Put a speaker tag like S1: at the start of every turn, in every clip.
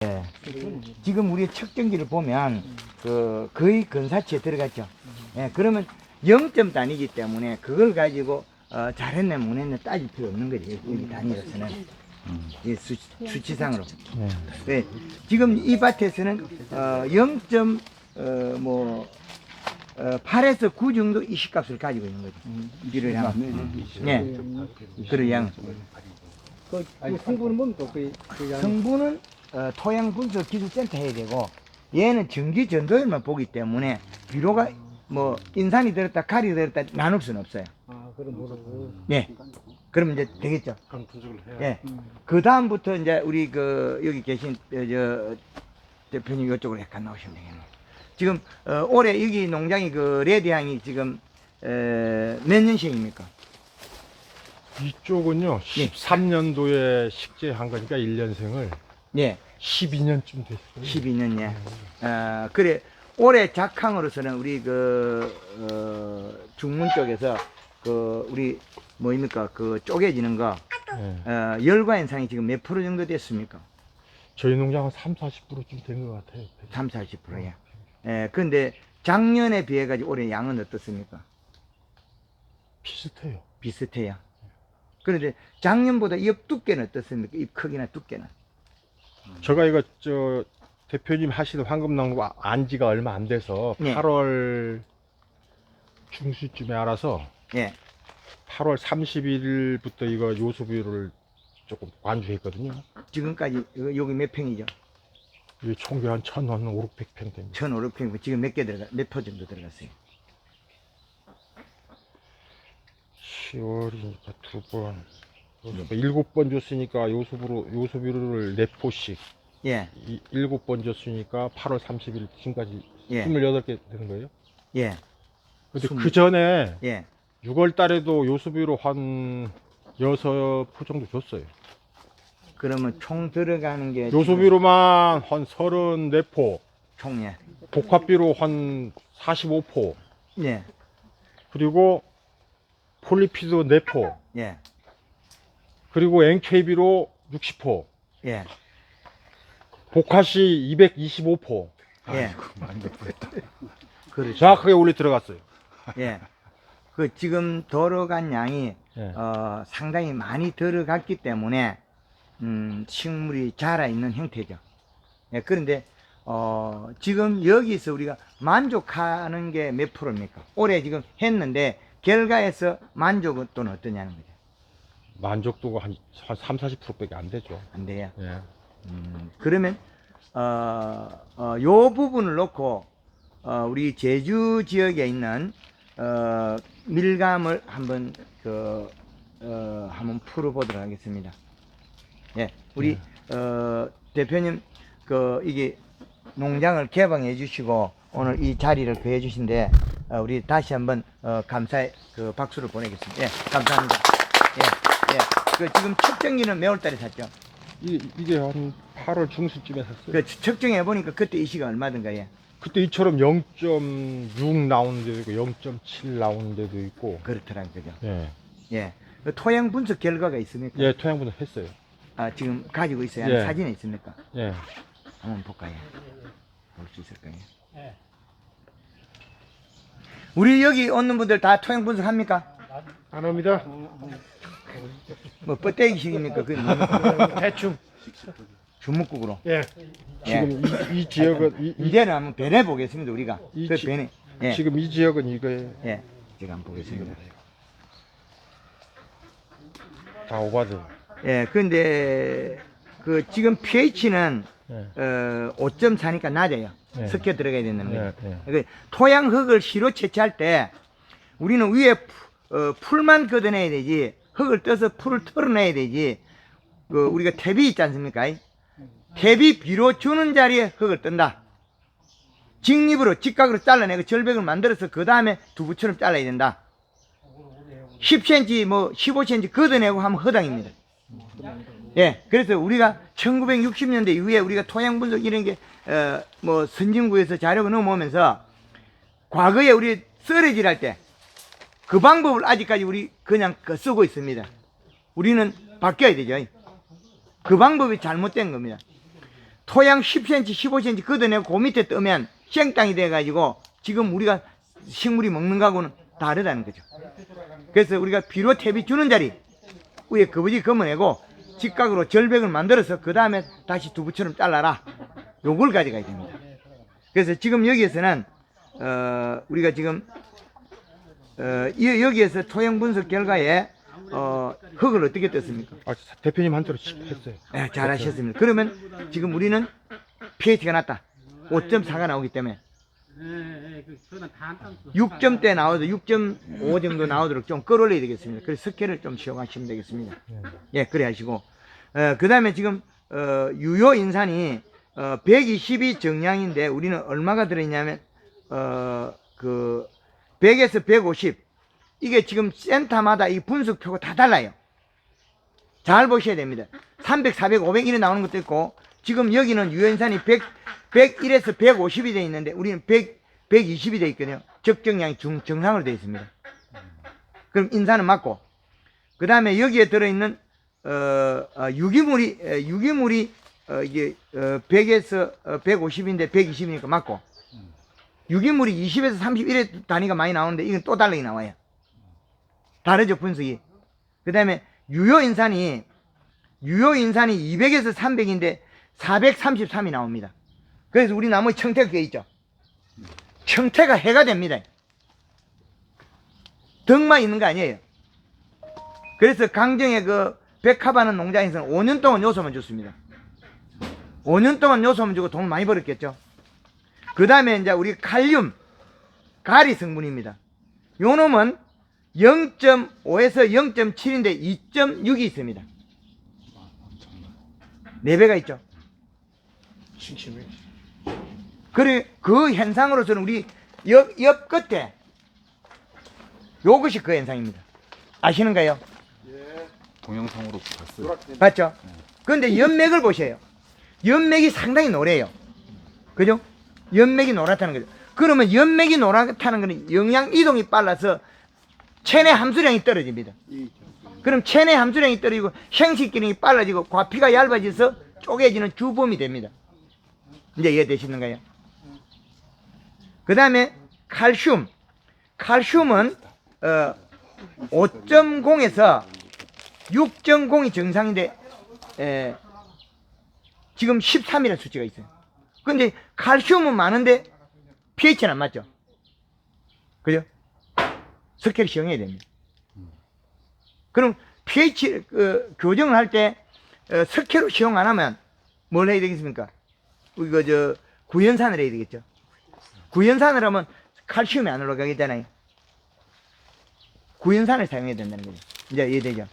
S1: 예. 지금 우리 측정기를 보면 거의 근사치에 들어갔죠. 예, 그러면 0점 단위이기 때문에 그걸 가지고 잘했네 못했네 따질 필요 없는 거지. 여기 단위로서는 이 수치상으로. 예. 지금 이 밭에서는 8에서 9 정도 이식값을 가지고 있는 거죠. 비를 향. 예. 그럴 양.
S2: 그 성분은 뭡니까?
S1: 성분은 토양 분석 기술센터 해야 되고, 얘는 전기 전도율만 보기 때문에 비료가 뭐 인산이 들었다 칼이 들었다 나눌 수는 없어요.
S2: 아, 그럼 모르고.
S1: 예. 그럼 이제 되겠죠.
S3: 그런 분석을 해야.
S1: 예. 그 다음부터 이제 우리 여기 계신 저 대표님 이쪽으로 약간 나오시면 되겠네요. 지금 올해 여기 농장이 레드향이 지금 몇 년씩입니까?
S3: 이쪽은요,
S1: 예.
S3: 13년도에 식재한 거니까 1년생을
S1: 예.
S3: 12년쯤 됐어요.
S1: 12년, 예. 그래, 올해 작황으로서는 우리 중문 쪽에서 우리 뭐입니까? 쪼개지는 거,
S3: 예.
S1: 열과 현상이 지금 몇 프로 정도 됐습니까?
S3: 저희 농장은 30~40%쯤 된 것 같아요.
S1: 30~40%예. 예, 근데 작년에 비해 가지고 올해 양은 어떻습니까?
S3: 비슷해요.
S1: 비슷해요. 그런데 작년보다 잎 두께는 어떻습니까? 잎 크기나 두께는?
S3: 제가 이거 대표님 하시는 황금나무 안지가 얼마 안 돼서
S1: 예.
S3: 8월 중순쯤에 알아서
S1: 예.
S3: 8월 30일부터 이거 요소비료를 조금 관주했거든요.
S1: 지금까지 여기 몇 평이죠?
S3: 이게 총계 한 1,500평 됩니다.
S1: 1,500평. 지금 몇 포 정도 들어갔어요?
S3: 10월이니까 2번, 7번 줬으니까 요소비료를 4포씩.
S1: 예.
S3: 7번 줬으니까 8월 30일 지금까지
S1: 예.
S3: 28개 되는 거예요.
S1: 예.
S3: 근데 그 전에
S1: 예.
S3: 6월 달에도 요소비료 한 6포 정도 줬어요.
S1: 그러면 총 들어가는 게
S3: 요소비료만 한 34포,
S1: 총, 예.
S3: 복합비료 한 45포,
S1: 예.
S3: 그리고 폴리피드 4포,
S1: 예.
S3: 그리고 NK비료 60포,
S1: 예.
S3: 복합시 225포.
S1: 예. 그렇죠.
S3: 정확하게 올리 들어갔어요.
S1: 예. 지금 들어간 양이
S3: 예.
S1: 상당히 많이 들어갔기 때문에 식물이 자라 있는 형태죠. 예. 그런데 지금 여기서 우리가 만족하는 게 몇 프로입니까? 올해 지금 했는데 결과에서 만족은 또는 어떠냐는 거죠.
S3: 만족도가 한 30~40%밖에 안 되죠.
S1: 안 돼요.
S3: 예.
S1: 그러면 요 부분을 놓고 우리 제주 지역에 있는 밀감을 한번 한번 풀어보도록 하겠습니다. 예, 우리 대표님 이게 농장을 개방해 주시고 오늘 이 자리를 구해 주신데 우리 다시 한번 감사의 박수를 보내겠습니다. 예, 감사합니다. 예, 예. 지금 측정기는 몇 월달에 샀죠?
S3: 이게 한 8월 중순쯤에 샀어요.
S1: 측정해 보니까 그때 이 시가 얼마든가요?
S3: 그때 이처럼 0.6 나오는 데도 있고 0.7 나오는 데도 있고.
S1: 그렇더라고요. 그죠?
S3: 예.
S1: 예. 토양 분석 결과가 있습니까?
S3: 예, 토양 분석 했어요.
S1: 지금 가지고 있어요?
S3: 예.
S1: 사진에 있습니까?
S3: 예.
S1: 한번 볼까요? 볼 수 있을까요? 우리 여기 오는 분들 다 토양 분석 합니까?
S3: 안 합니다.
S1: 뭐 뻗대기식입니까? 대충 주먹국으로.
S3: 예. 지금 이 지역은
S1: 이제는 한번 변해 보겠습니다. 우리가
S3: 지-
S1: 변해. 예.
S3: 지금 이 지역은 이거예요.
S1: 예. 제가 한번 보겠습니다.
S3: 다 오바돼요.
S1: 예. 근데 지금 pH는
S3: 예.
S1: 5.4니까 낮아요.
S3: 네.
S1: 섞여 들어가야 된다는 거죠.
S3: 예.
S1: 토양 흙을 시로 채취할 때 우리는 위에 풀만 걷어내야 되지 흙을 떠서 풀을 털어내야 되지 우리가 퇴비 있지 않습니까? 퇴비 비료 주는 자리에 흙을 뜬다. 직립으로 직각으로 잘라내고 절벽을 만들어서 그 다음에 두부처럼 잘라야 된다. 10cm 뭐 15cm 걷어내고 하면 허당입니다. 예, 그래서 우리가 1960년대 이후에 우리가 토양 분석 이런 게 뭐 선진구에서 자료가 넘어오면서 과거에 우리 썰어질 할 때 그 방법을 아직까지 우리 그냥 쓰고 있습니다. 우리는 바뀌어야 되죠. 그 방법이 잘못된 겁니다. 토양 10cm, 15cm 걷어내고 그 밑에 뜨면 생땅이 돼가지고 지금 우리가 식물이 먹는 거하고는 다르다는 거죠. 그래서 우리가 비료 퇴비 주는 자리 위에 거부지 검어내고 직각으로 절벽을 만들어서 그 다음에 다시 두부처럼 잘라라. 요걸 가져가야 됩니다. 그래서 지금 여기에서는 우리가 지금 여기에서 토양 분석 결과에 흙을 어떻게 떴습니까?
S3: 아, 대표님한테로 했어요.
S1: 네, 잘하셨습니다. 그러면 지금 우리는 pH가 낮다. 5.4가 나오기 때문에 6점대 나오도 6.5 정도 나오도록 좀 끌어올려야 되겠습니다. 그래서 석회를 좀 시험하시면 되겠습니다. 예, 그래 하시고 그 다음에 지금 유효 인산이 120이 정량인데 우리는 얼마가 들어있냐면 그 100에서 150 이게 지금 센터마다 이 분석표가 다 달라요. 잘 보셔야 됩니다. 300, 400, 500 이래 나오는 것도 있고 지금 여기는 유효 인산이 101에서 150이 되어 있는데 우리는 120이 되어 있거든요. 적정량이 정상으로 되어 있습니다. 그럼 인산은 맞고 그 다음에 여기에 들어있는 유기물이 이게 100에서 150인데 120이니까 맞고 유기물이 20에서 31의 단위가 많이 나오는데 이건 또 다르게 나와요. 다르죠 분석이. 그 다음에 유효 인산이 200에서 300인데 433이 나옵니다. 그래서 우리 나머지 청태가 껴 있죠. 청태가 해가 됩니다. 덕만 있는 거 아니에요. 그래서 강정의 그 백합하는 농장에서는 5년 동안 요소만 줬습니다. 5년 동안 요소만 주고 돈 많이 벌었겠죠. 그 다음에 이제 우리 칼륨, 가리 성분입니다. 요 놈은 0.5에서 0.7인데 2.6이 있습니다. 4배가 있죠.
S3: 싱싱해.
S1: 그래, 그 현상으로서는 우리 옆 끝에 요것이 그 현상입니다. 아시는가요?
S4: 동영상으로 봤어요.
S1: 봤죠? 그런데 연맥을 보세요. 연맥이 상당히 노래요. 그죠? 연맥이 노랗다는 거죠. 그러면 연맥이 노랗다는 것은 영양 이동이 빨라서 체내 함수량이 떨어집니다. 그럼 체내 함수량이 떨어지고 생식 기능이 빨라지고 과피가 얇아져서 쪼개지는 주범이 됩니다. 이제 이해되시는가요? 그 다음에 칼슘. 칼슘은 5.0에서 6.0이 정상인데 지금 13이라는 수치가 있어요. 근데 칼슘은 많은데 pH는 안 맞죠? 그죠? 석회를 시험해야 됩니다. 그럼 pH 교정을 할 때 석회로 시험 안 하면 뭘 해야 되겠습니까? 이거 구연산을 해야 되겠죠. 구연산을 하면 칼슘이 안 올라가겠잖아요. 구연산을 사용해야 된다는 거죠. 이제 이해되죠?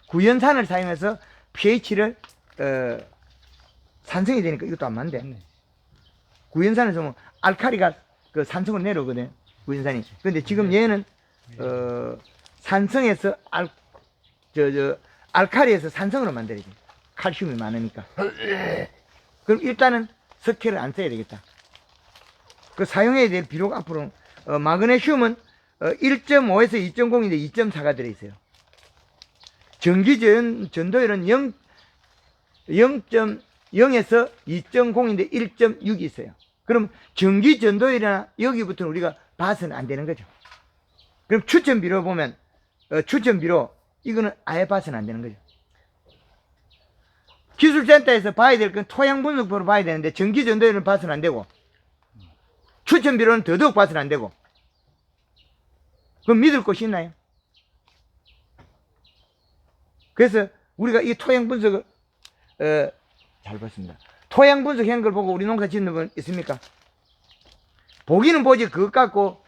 S1: 구연산을 사용해서 pH를 산성이 되니까 이것도 안 맞는데 구연산을 쓰면 알칼리가 그 산성으로 내려오거든요. 구연산이. 근데 지금 얘는 산성에서 알칼리에서 산성으로 만들어야지. 칼슘이 많으니까. 그럼 일단은 석회를 안 써야 되겠다. 그 사용해야 될 비료가 앞으로 마그네슘은 1.5에서 2.0인데 2.4가 들어있어요. 전기 전도율은 0.0에서 2.0인데 1.6이 있어요. 그럼 전기 전도율이나 여기부터는 우리가 봐서는 안 되는 거죠. 그럼 추천 비료 보면 추천 비료 이거는 아예 봐서는 안 되는 거죠. 기술센터에서 봐야 될 건 토양 분석표로 봐야 되는데 전기 전도율은 봐서는 안 되고 추천 비료는 더더욱 봐서는 안 되고 그럼 믿을 곳이 있나요? 그래서 우리가 이 토양 분석을 잘 봤습니다. 토양 분석한 걸 보고 우리 농사 짓는 분 있습니까? 보기는 보지 그것 갖고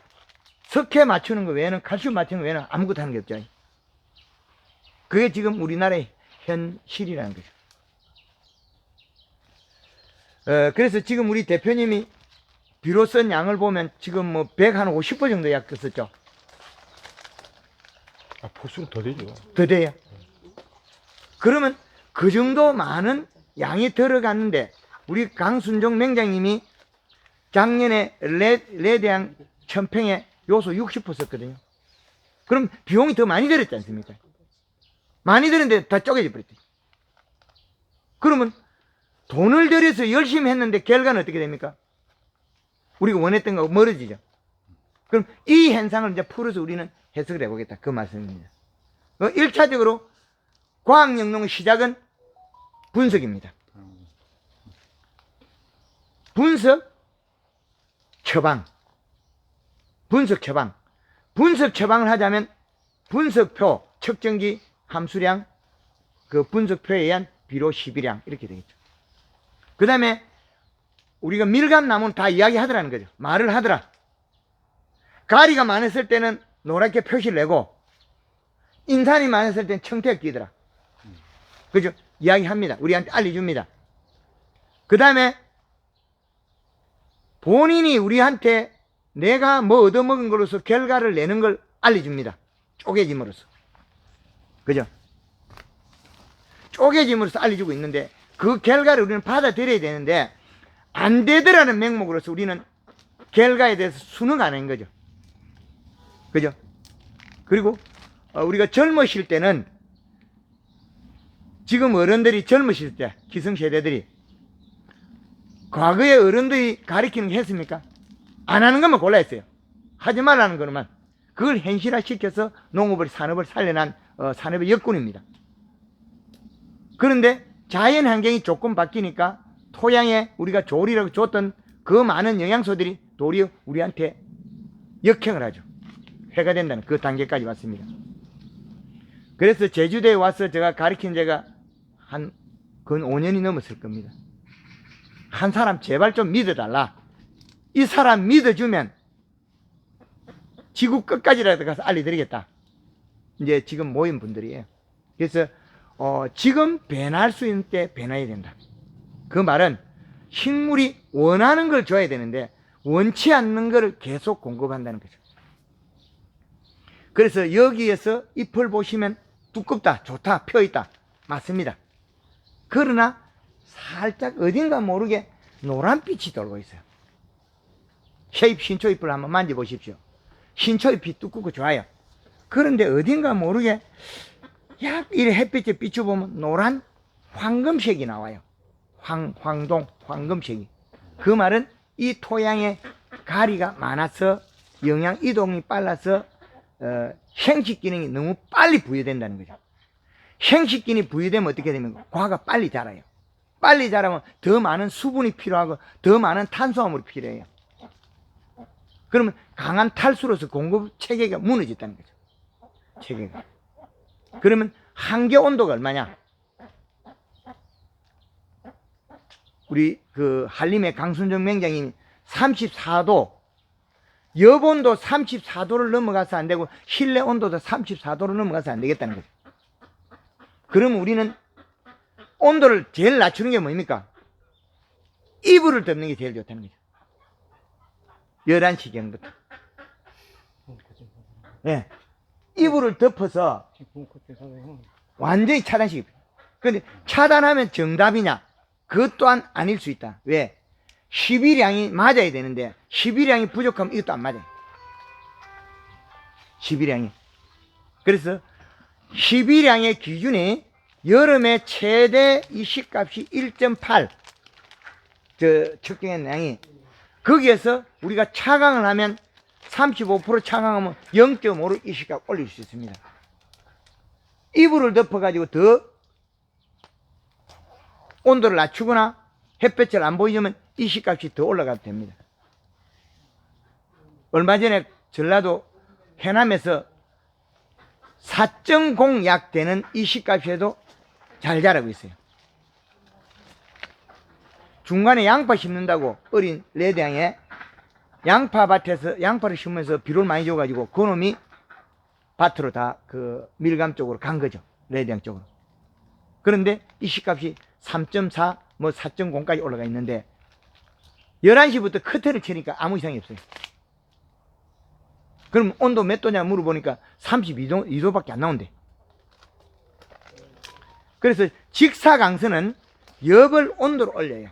S1: 석회 맞추는 거 외에는 칼슘 맞추는 거 외에는 아무것도 하는 게 없죠. 그게 지금 우리나라의 현실이라는 거죠. 그래서 지금 우리 대표님이 비료 쓴 양을 보면 지금 뭐 150호 정도 약 썼죠.
S3: 아, 포수는 더 되죠.
S1: 더 돼요. 그러면 그 정도 많은 양이 들어갔는데 우리 강순종 맹장님이 작년에 레드양 천평에 요소 60% 썼거든요. 그럼 비용이 더 많이 들었지 않습니까? 많이 들었는데 다 쪼개져 버렸지. 그러면 돈을 들여서 열심히 했는데 결과는 어떻게 됩니까? 우리가 원했던 거하고 멀어지죠. 그럼 이 현상을 이제 풀어서 우리는 해석을 해보겠다. 그 말씀입니다. 1차적으로 과학영농의 시작은 분석입니다. 분석, 처방. 분석, 처방. 분석, 처방을 하자면 분석표, 측정기, 함수량, 그 분석표에 의한 비료 시비량 이렇게 되겠죠. 그 다음에 우리가 밀감나무는 다 이야기하더라는 거죠. 말을 하더라. 가리가 많았을 때는 노랗게 표시를 내고 인산이 많았을 때는 청태가 끼더라. 그죠? 이야기합니다. 우리한테 알려줍니다. 그 다음에 본인이 우리한테 내가 뭐 얻어먹은 것으로서 결과를 내는 걸 알려줍니다. 쪼개짐으로써. 그죠? 쪼개짐으로써 알려주고 있는데 그 결과를 우리는 받아들여야 되는데 안 되더라는 명목으로서 우리는 결과에 대해서 순응하는 거죠. 그죠? 그리고 우리가 젊으실 때는 지금 어른들이 젊으실 때 기성세대들이 과거에 어른들이 가르치는 게 했습니까? 안 하는 것만 골라 했어요. 하지 말라는 것만. 그걸 현실화시켜서 농업을 산업을 살려난 산업의 역군입니다. 그런데 자연 환경이 조금 바뀌니까 토양에 우리가 조리라고 줬던 그 많은 영양소들이 도리어 우리한테 역행을 하죠. 해가 된다는 그 단계까지 왔습니다. 그래서 제주도에 와서 제가 가르친 지가 한 근 5년이 넘었을 겁니다. 한 사람 제발 좀 믿어달라. 이 사람 믿어주면 지구 끝까지라도 가서 알려드리겠다. 이제 지금 모인 분들이에요. 그래서 지금 변할 수 있는 때 변해야 된다. 그 말은 식물이 원하는 걸 줘야 되는데 원치 않는 걸 계속 공급한다는 거죠. 그래서 여기에서 잎을 보시면 두껍다, 좋다, 펴있다. 맞습니다. 그러나 살짝 어딘가 모르게 노란빛이 돌고 있어요. 쉐입 신초잎을 한번 만져보십시오. 신초잎이 두껍고 좋아요. 그런데 어딘가 모르게 약 이래 햇빛에 비춰보면 노란 황금색이 나와요. 황동, 황금색이. 그 말은 이 토양에 가리가 많아서 영양 이동이 빨라서 생식 기능이 너무 빨리 부여된다는 거죠. 생식 기능이 부여되면 어떻게 되면 과가 빨리 자라요. 빨리 자라면 더 많은 수분이 필요하고 더 많은 탄수화물이 필요해요. 그러면 강한 탈수로서 공급 체계가 무너졌다는 거죠. 체계가. 그러면 한계 온도가 얼마냐? 우리 그 한림의 강순정 맹장이 34도, 여본도 34도를 넘어가서 안 되고 실내 온도도 34도를 넘어가서 안 되겠다는 거죠. 그러면 우리는 온도를 제일 낮추는 게 뭡니까? 이불을 덮는 게 제일 좋다는 거죠. 11시경부터. 예. 이불을 덮어서 완전히 차단시킵니다. 그런데 차단하면 정답이냐? 그것 또한 아닐 수 있다. 왜? 12량이 맞아야 되는데 12량이 부족하면 이것도 안 맞아요. 12량이. 그래서 12량의 기준이 여름에 최대 이식값이 1.8 측정한 양이, 거기에서 우리가 차강을 하면 35% 차강하면 0.5로 이식값 올릴 수 있습니다. 이불을 덮어가지고 더 온도를 낮추거나 햇볕을 안 보이면 이식값이 더 올라가도 됩니다. 얼마 전에 전라도 해남에서 4.0약 되는 이식값에도 잘 자라고 있어요. 중간에 양파 심는다고 어린 레드양에 양파밭에서 양파를 심으면서 비료를 많이 줘가지고 그놈이 밭으로 다 그 밀감 쪽으로 간 거죠. 레드양 쪽으로. 그런데 이식값이 3.4 뭐 4.0까지 올라가 있는데 11시부터 커튼을 치니까 아무 이상이 없어요. 그럼 온도 몇 도냐 물어보니까 32도밖에 안 나온대. 그래서 직사광선은 엽을 온도를 올려요.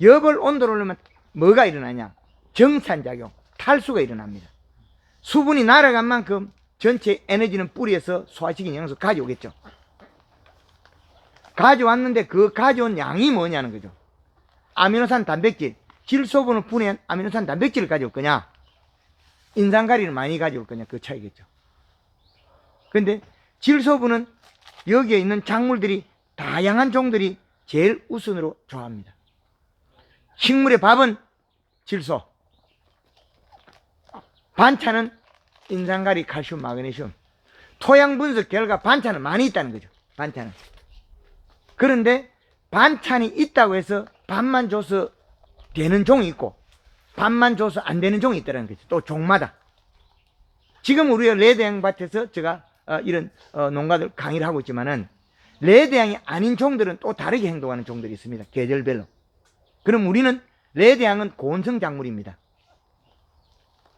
S1: 엽을 온도를 올리면 뭐가 일어나냐? 정산작용, 탈수가 일어납니다. 수분이 날아간 만큼 전체 에너지는 뿌리에서 소화시킨 영양소 가져오겠죠. 가져왔는데 그 가져온 양이 뭐냐는 거죠. 아미노산 단백질, 질소분을 분해한 아미노산 단백질을 가져올 거냐, 인산가리를 많이 가져올 거냐, 그 차이겠죠. 근데 질소분은 여기에 있는 작물들이, 다양한 종들이 제일 우선으로 좋아합니다. 식물의 밥은 질소, 반찬은 인산가리, 칼슘, 마그네슘. 토양 분석 결과 반찬은 많이 있다는 거죠. 반찬은. 그런데 반찬이 있다고 해서 밥만 줘서 되는 종이 있고 밥만 줘서 안 되는 종이 있다는 거죠. 또 종마다. 지금 우리가 레드양 밭에서 제가 이런 농가들 강의를 하고 있지만은 레드양이 아닌 종들은 또 다르게 행동하는 종들이 있습니다. 계절별로. 그럼 우리는 레드양은 고온성 작물입니다.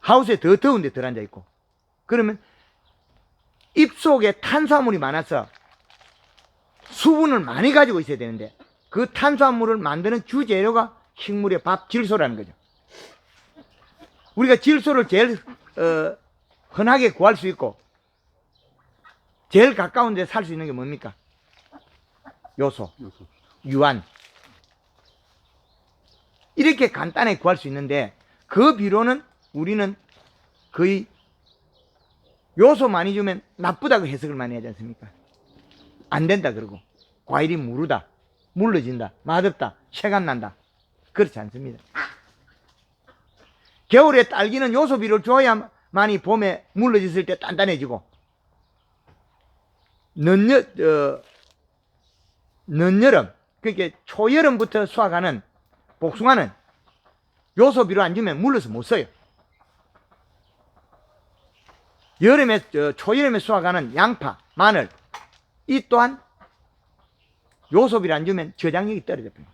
S1: 하우스에 더 더운데 덜 앉아있고, 그러면 잎속에 탄수화물이 많아서 수분을 많이 가지고 있어야 되는데 그 탄수화물을 만드는 주재료가 식물의 밥, 질소라는 거죠. 우리가 질소를 제일 흔하게 구할 수 있고 제일 가까운 데 살 수 있는 게 뭡니까? 요소, 유황. 이렇게 간단하게 구할 수 있는데 그 비로는 우리는 거의 요소 많이 주면 나쁘다고 해석을 많이 하지 않습니까? 안 된다 그러고, 과일이 무르다, 물러진다, 맛없다, 체감 난다. 그렇지 않습니다. 겨울에 딸기는 요소 비료를 줘야만이 봄에 물러졌을 때 단단해지고, 늦여름, 그러니까 초여름부터 수확하는 복숭아는 요소 비료 안 주면 물러서 못 써요. 여름에, 초여름에 수확하는 양파, 마늘, 이 또한 요소비를 안 주면 저장력이 떨어져 버려요.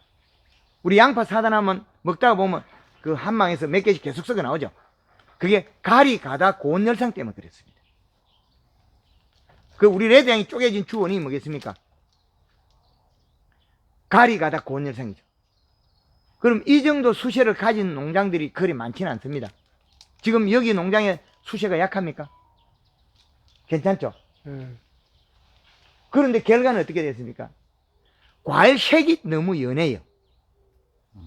S1: 우리 양파 사다 놓으면 먹다가 보면 그 한망에서 몇 개씩 계속 썩어 나오죠. 그게 가리, 가다, 고온열상 때문에 그랬습니다. 그 우리 레드양이 쪼개진 주원이 뭐겠습니까? 가리, 가다, 고온열상이죠. 그럼 이 정도 수세를 가진 농장들이 그리 많지는 않습니다. 지금 여기 농장에 수세가 약합니까? 괜찮죠? 그런데 결과는 어떻게 됐습니까? 과일 색이 너무 연해요.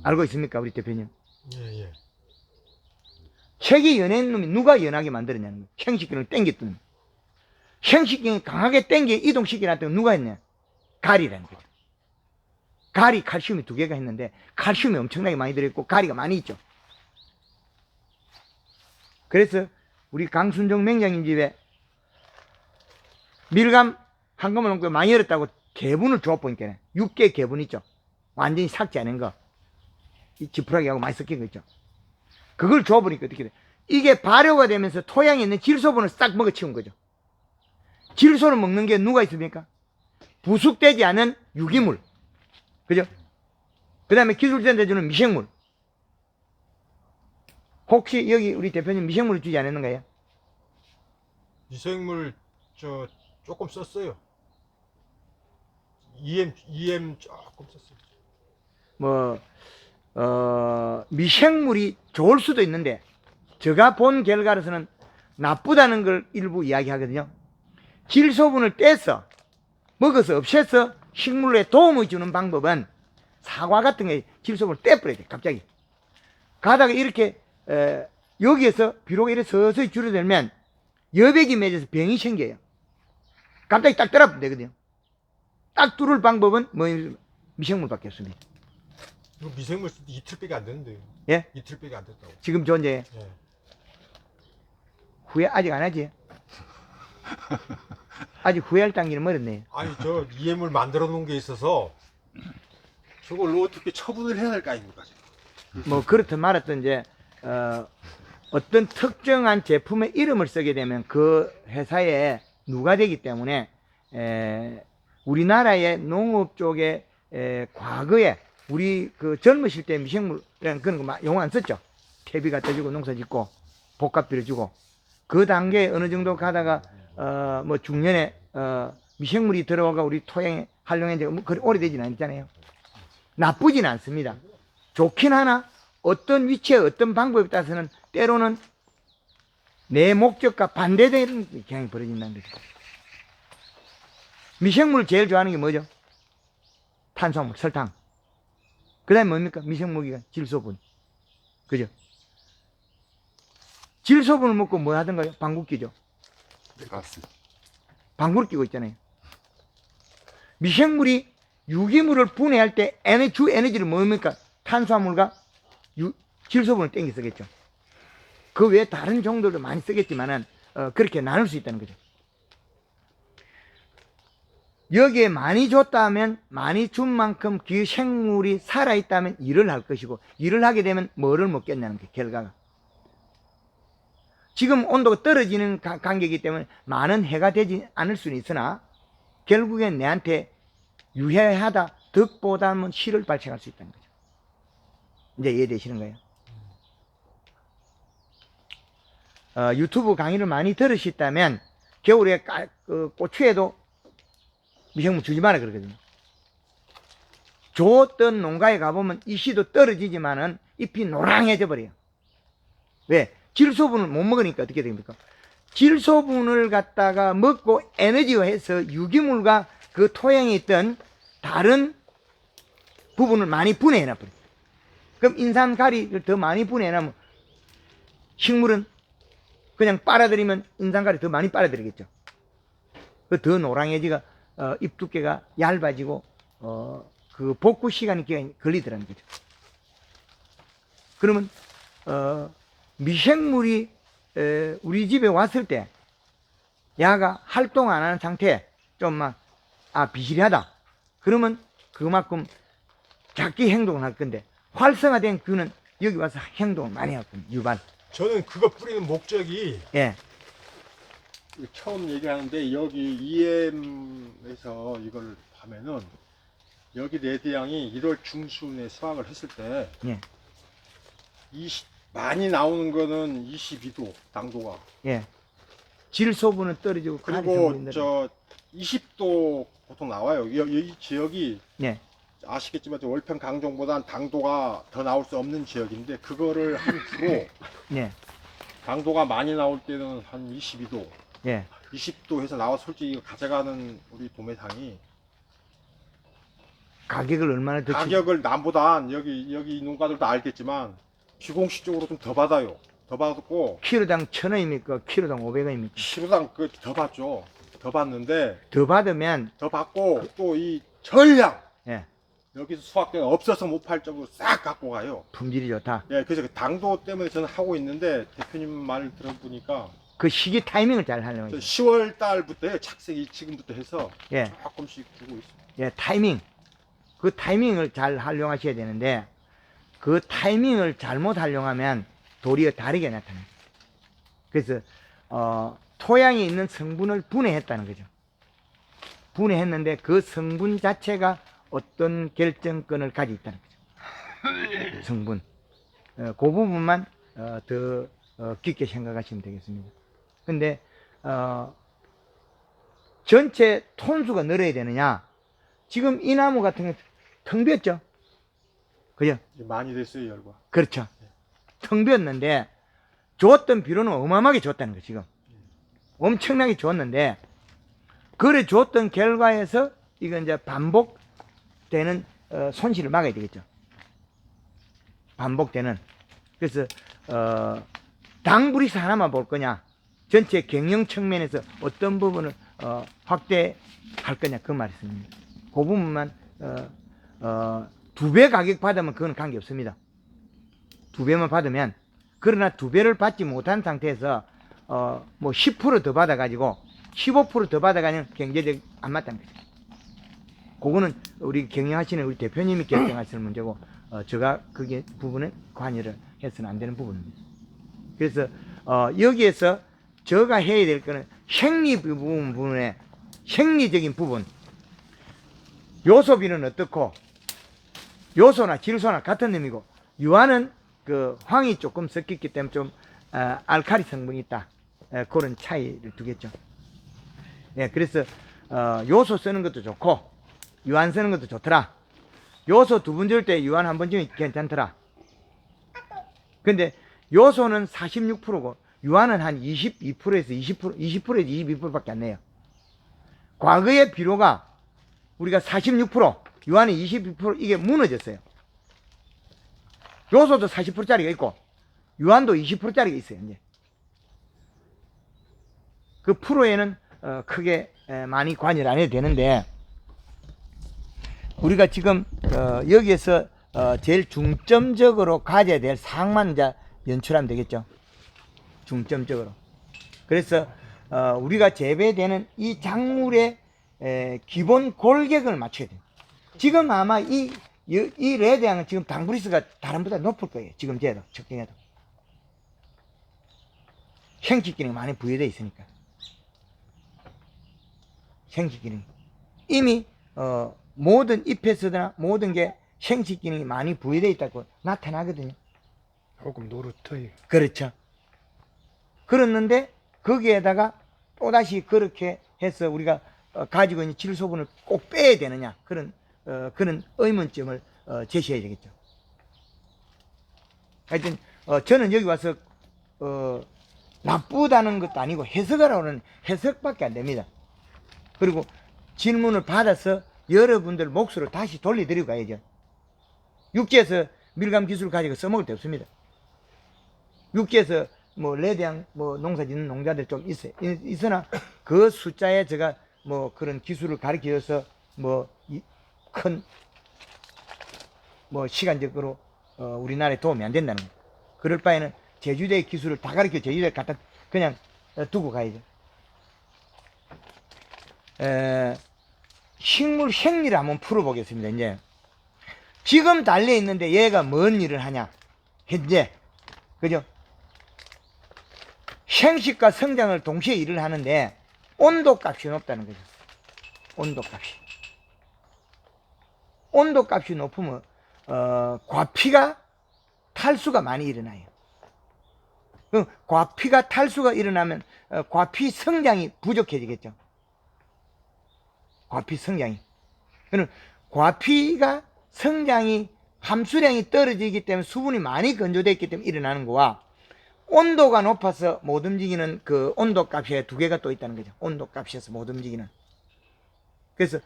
S1: 알고 있습니까, 우리 대표님?
S3: 예.
S1: 색이 연한 놈이 누가 연하게 만들었냐는 거예요. 생식균을 땡겼던 놈. 생식균이 강하게 땡겨 이동시키놨던 누가 했냐? 가리라는 거죠. 가리, 칼슘이 두 개가 있는데 칼슘이 엄청나게 많이 들어있고 가리가 많이 있죠. 그래서 우리 강순종 맹장님 집에 밀감 한꺼번에 놓고 많이 열었다고 개분을 줘보니까 6개 개분 있죠. 완전히 삭지 않은 거. 이 지푸라기하고 많이 섞인 거 있죠. 그걸 줘보니까 어떻게 돼? 이게 발효가 되면서 토양에 있는 질소분을 싹 먹어치운 거죠. 질소를 먹는 게 누가 있습니까? 부숙되지 않은 유기물. 그죠? 그 다음에 기술센터 주는 미생물. 혹시 여기 우리 대표님 미생물을 주지 않았는가요?
S3: 미생물 조금 썼어요. EM 조금 썼어요.
S1: 미생물이 좋을 수도 있는데 제가 본 결과로서는 나쁘다는 걸 일부 이야기하거든요. 질소분을 떼서 먹어서 없애서 식물에 도움을 주는 방법은 사과 같은 게 질소분을 떼버려야 돼. 갑자기 가다가 이렇게 여기에서 비록 이렇게 서서히 줄어들면 여백이 맺어서 병이 생겨요. 갑자기 딱 떨어지면 되거든요. 딱 뚫을 방법은 미생물밖에 없습니다.
S3: 이거 미생물 이틀밖에 안 되는데요.
S1: 예?
S3: 이틀밖에 안 됐다고.
S1: 지금 저 이제
S3: 예.
S1: 후회 아직 안 하지? 아직 후회할 단계는 멀었네요.
S3: 아니 저 EM을 만들어 놓은 게 있어서 저걸 어떻게 처분을 해야 할 거 아닙니까?
S1: 뭐 그렇든 말았든 이제 어떤 특정한 제품의 이름을 쓰게 되면 그 회사에 누가 되기 때문에 우리나라의 농업 쪽에 과거에 우리 그 젊으실 때 미생물이라는 그런 거 용어 안 썼죠. 퇴비 갖다 주고 농사 짓고 복합비를 주고 그 단계에 어느 정도 가다가 뭐 중년에 미생물이 들어와가 우리 토양에 활용한 지가 뭐 그리 오래되지는 않잖아요. 나쁘진 않습니다. 좋긴 하나 어떤 위치에 어떤 방법에 따라서는 때로는 내 목적과 반대되는 경향이 벌어진다는 거죠. 미생물을 제일 좋아하는 게 뭐죠? 탄수화물, 설탕. 그 다음에 뭡니까? 미생물기가 질소분. 그죠? 질소분을 먹고 뭐 하던가요? 방구 끼죠.
S4: 가스.
S1: 방구를 끼고 있잖아요. 미생물이 유기물을 분해할 때 주 에너지를 뭡니까? 탄수화물과 질소분을 땡겨 쓰겠죠. 그 외에 다른 종들도 많이 쓰겠지만은 그렇게 나눌 수 있다는 거죠. 여기에 많이 줬다면, 많이 준 만큼 그 생물이 살아있다면 일을 할 것이고, 일을 하게 되면 뭐를 먹겠냐는 게 결과가. 지금 온도가 떨어지는 간격이기 때문에 많은 해가 되지 않을 수는 있으나, 결국엔 내한테 유해하다, 덕보다는 실을 발생할 수 있다는 거죠. 이제 이해되시는 거예요? 유튜브 강의를 많이 들으셨다면, 겨울에 고추에도 미생물 주지 마라 그러거든요. 줬던 농가에 가보면 이씨도 떨어지지만은 잎이 노랑해져 버려요. 왜? 질소분을 못 먹으니까 어떻게 됩니까? 질소분을 갖다가 먹고 에너지화해서 유기물과 그 토양에 있던 다른 부분을 많이 분해해놔버려요. 그럼 인산가리를 더 많이 분해해놔면 식물은 그냥 빨아들이면 인산가리 더 많이 빨아들이겠죠. 그 더 노랑해지가 잎 두께가 얇아지고 그 복구 시간이 걸리더라는 거죠. 그러면 미생물이 우리 집에 왔을 때 야가 활동 안 하는 상태 좀 막 비실하다 그러면 그만큼 작게 행동을 할 건데 활성화된 그는 여기 와서 행동을 많이 할 겁니다. 유발.
S3: 저는 그거 뿌리는 목적이
S1: 예.
S3: 처음 얘기하는데 여기 EM에서 이걸 하면은 여기 레드향이 1월 중순에 수확을 했을 때
S1: 예.
S3: 많이 나오는 거는 22도 당도가
S1: 예. 질소분은 떨어지고
S3: 그리고 저 20도 보통 나와요. 이 지역이
S1: 예.
S3: 아시겠지만 월평 강종보단 당도가 더 나올 수 없는 지역인데 그거를 한 주로
S1: 예.
S3: 당도가 많이 나올 때는 한 22도
S1: 예.
S3: 20도 해서 나와 솔직히 이거 가져가는 우리 도매상이
S1: 가격을 얼마나 더
S3: 가격을 남보단 여기 농가들도 알겠지만 비공식적으로 좀 더 받아요. 더 받고
S1: 키로당 1,000원입니까? 키로당 500원입니까?
S3: 키로당 그 더 받죠. 더 받는데
S1: 더 받으면
S3: 더 받고 또 이 전량
S1: 예.
S3: 여기서 수확된 없어서 못 팔 정도로 싹 갖고 가요.
S1: 품질이 좋다.
S3: 예, 그래서 그 당도 때문에 저는 하고 있는데 대표님 말을 들어보니까
S1: 그 시기 타이밍을 잘 하려면
S3: 10월 달부터요. 착색이 지금부터 해서
S1: 예.
S3: 조금씩 주고 있어요.
S1: 예, 타이밍. 그 타이밍을 잘 활용하셔야 되는데 그 타이밍을 잘못 활용하면 도리어 다르게 나타나요. 그래서 토양에 있는 성분을 분해했다는 거죠. 분해했는데 그 성분 자체가 어떤 결정권을 가지고 있다는 거죠. 성분. 그 부분만 더 깊게 생각하시면 되겠습니다. 근데 전체 톤수가 늘어야 되느냐? 지금 이 나무 같은 거 텅 비었죠? 그죠?
S3: 많이 됐어요, 열과.
S1: 그렇죠. 텅 비었는데 줬던 비료는 어마어마하게 줬다는 거 지금. 엄청나게 줬는데 그래 줬던 결과에서 이건 이제 반복되는 손실을 막아야 되겠죠. 반복되는. 그래서 당브리스 하나만 볼 거냐? 전체 경영 측면에서 어떤 부분을 확대할 거냐 그 말씀입니다. 그 부분만 2배 가격 받으면 그건 관계없습니다. 2배만 받으면 그러나 2배를 받지 못한 상태에서 뭐 10% 더 받아가지고 15% 더 받아가면 경제적 안 맞다는 거죠. 그거는 우리 경영하시는 우리 대표님이 결정하시는 문제고 제가 그게 부분에 관여를 해서는 안 되는 부분입니다. 그래서 여기에서 제가 해야 될 거는 생리 부분에 생리적인 부분 요소비는 어떻고 요소나 질소나 같은 놈이고 유화는 그 황이 조금 섞였기 때문에 좀 알칼리 성분이 있다. 그런 차이를 두겠죠. 예, 그래서 요소 쓰는 것도 좋고 유한 쓰는 것도 좋더라. 요소 2번 줄 때 유한 1번 주면 괜찮더라. 근데 요소는 46%고 유한은 한 22%에서 20%, 20%에서 22%밖에 안 내요. 과거의 비료가 우리가 46%, 유한이 22% 이게 무너졌어요. 요소도 40%짜리가 있고 유한도 20%짜리가 있어요. 이제 그 프로에는 크게 많이 관여를 안 해도 되는데 우리가 지금 여기에서 제일 중점적으로 가져야 될 사항만 이제 연출하면 되겠죠. 중점적으로. 그래서 우리가 재배되는 이 작물의 기본 골격을 맞춰야 돼요. 지금 아마 이 레드향은 지금 당브리스가 다른보다 높을 거예요. 지금 제도 적정해도 생식 기능이 많이 부여되어 있으니까. 생식 기능 이미 모든 잎에서나 모든 게 생식 기능이 많이 부여되어 있다고 나타나거든요.
S2: 조금 노릇해요.
S1: 그렇죠. 그렇는데 거기에다가 또다시 그렇게 해서 우리가 가지고 있는 질소분을 꼭 빼야 되느냐 그런 의문점을 제시해야 되겠죠. 하여튼 저는 여기 와서 나쁘다는 것도 아니고 해석하라고는 해석밖에 안 됩니다. 그리고 질문을 받아서 여러분들 몫으로 다시 돌려드리고 가야죠. 육지에서 밀감 기술을 가지고 써먹을 데 없습니다. 육지에서 뭐 레드향 뭐 농사 짓는 농자들 좀 있으나 그 숫자에 제가 뭐 그런 기술을 가르쳐줘서 뭐 큰 뭐 시간적으로 우리나라에 도움이 안 된다는 거예요. 그럴 바에는 제주도의 기술을 다 가르쳐 제주도에 갖다 그냥 두고 가야죠. 식물 생리를 한번 풀어보겠습니다. 이제 지금 달려 있는데 얘가 뭔 일을 하냐 현재 그죠? 생식과 성장을 동시에 일을 하는데 온도값이 높다는 거죠. 온도값이 높으면 과피가 탈수가 많이 일어나요. 과피가 탈수가 일어나면 과피 성장이 부족해지겠죠. 과피 성장이. 그럼 과피가 성장이 함수량이 떨어지기 때문에 수분이 많이 건조되어 있기 때문에 일어나는 거와 온도가 높아서 못 움직이는 그 온도값에 두 개가 또 있다는 거죠. 온도값에서 못 움직이는. 그래서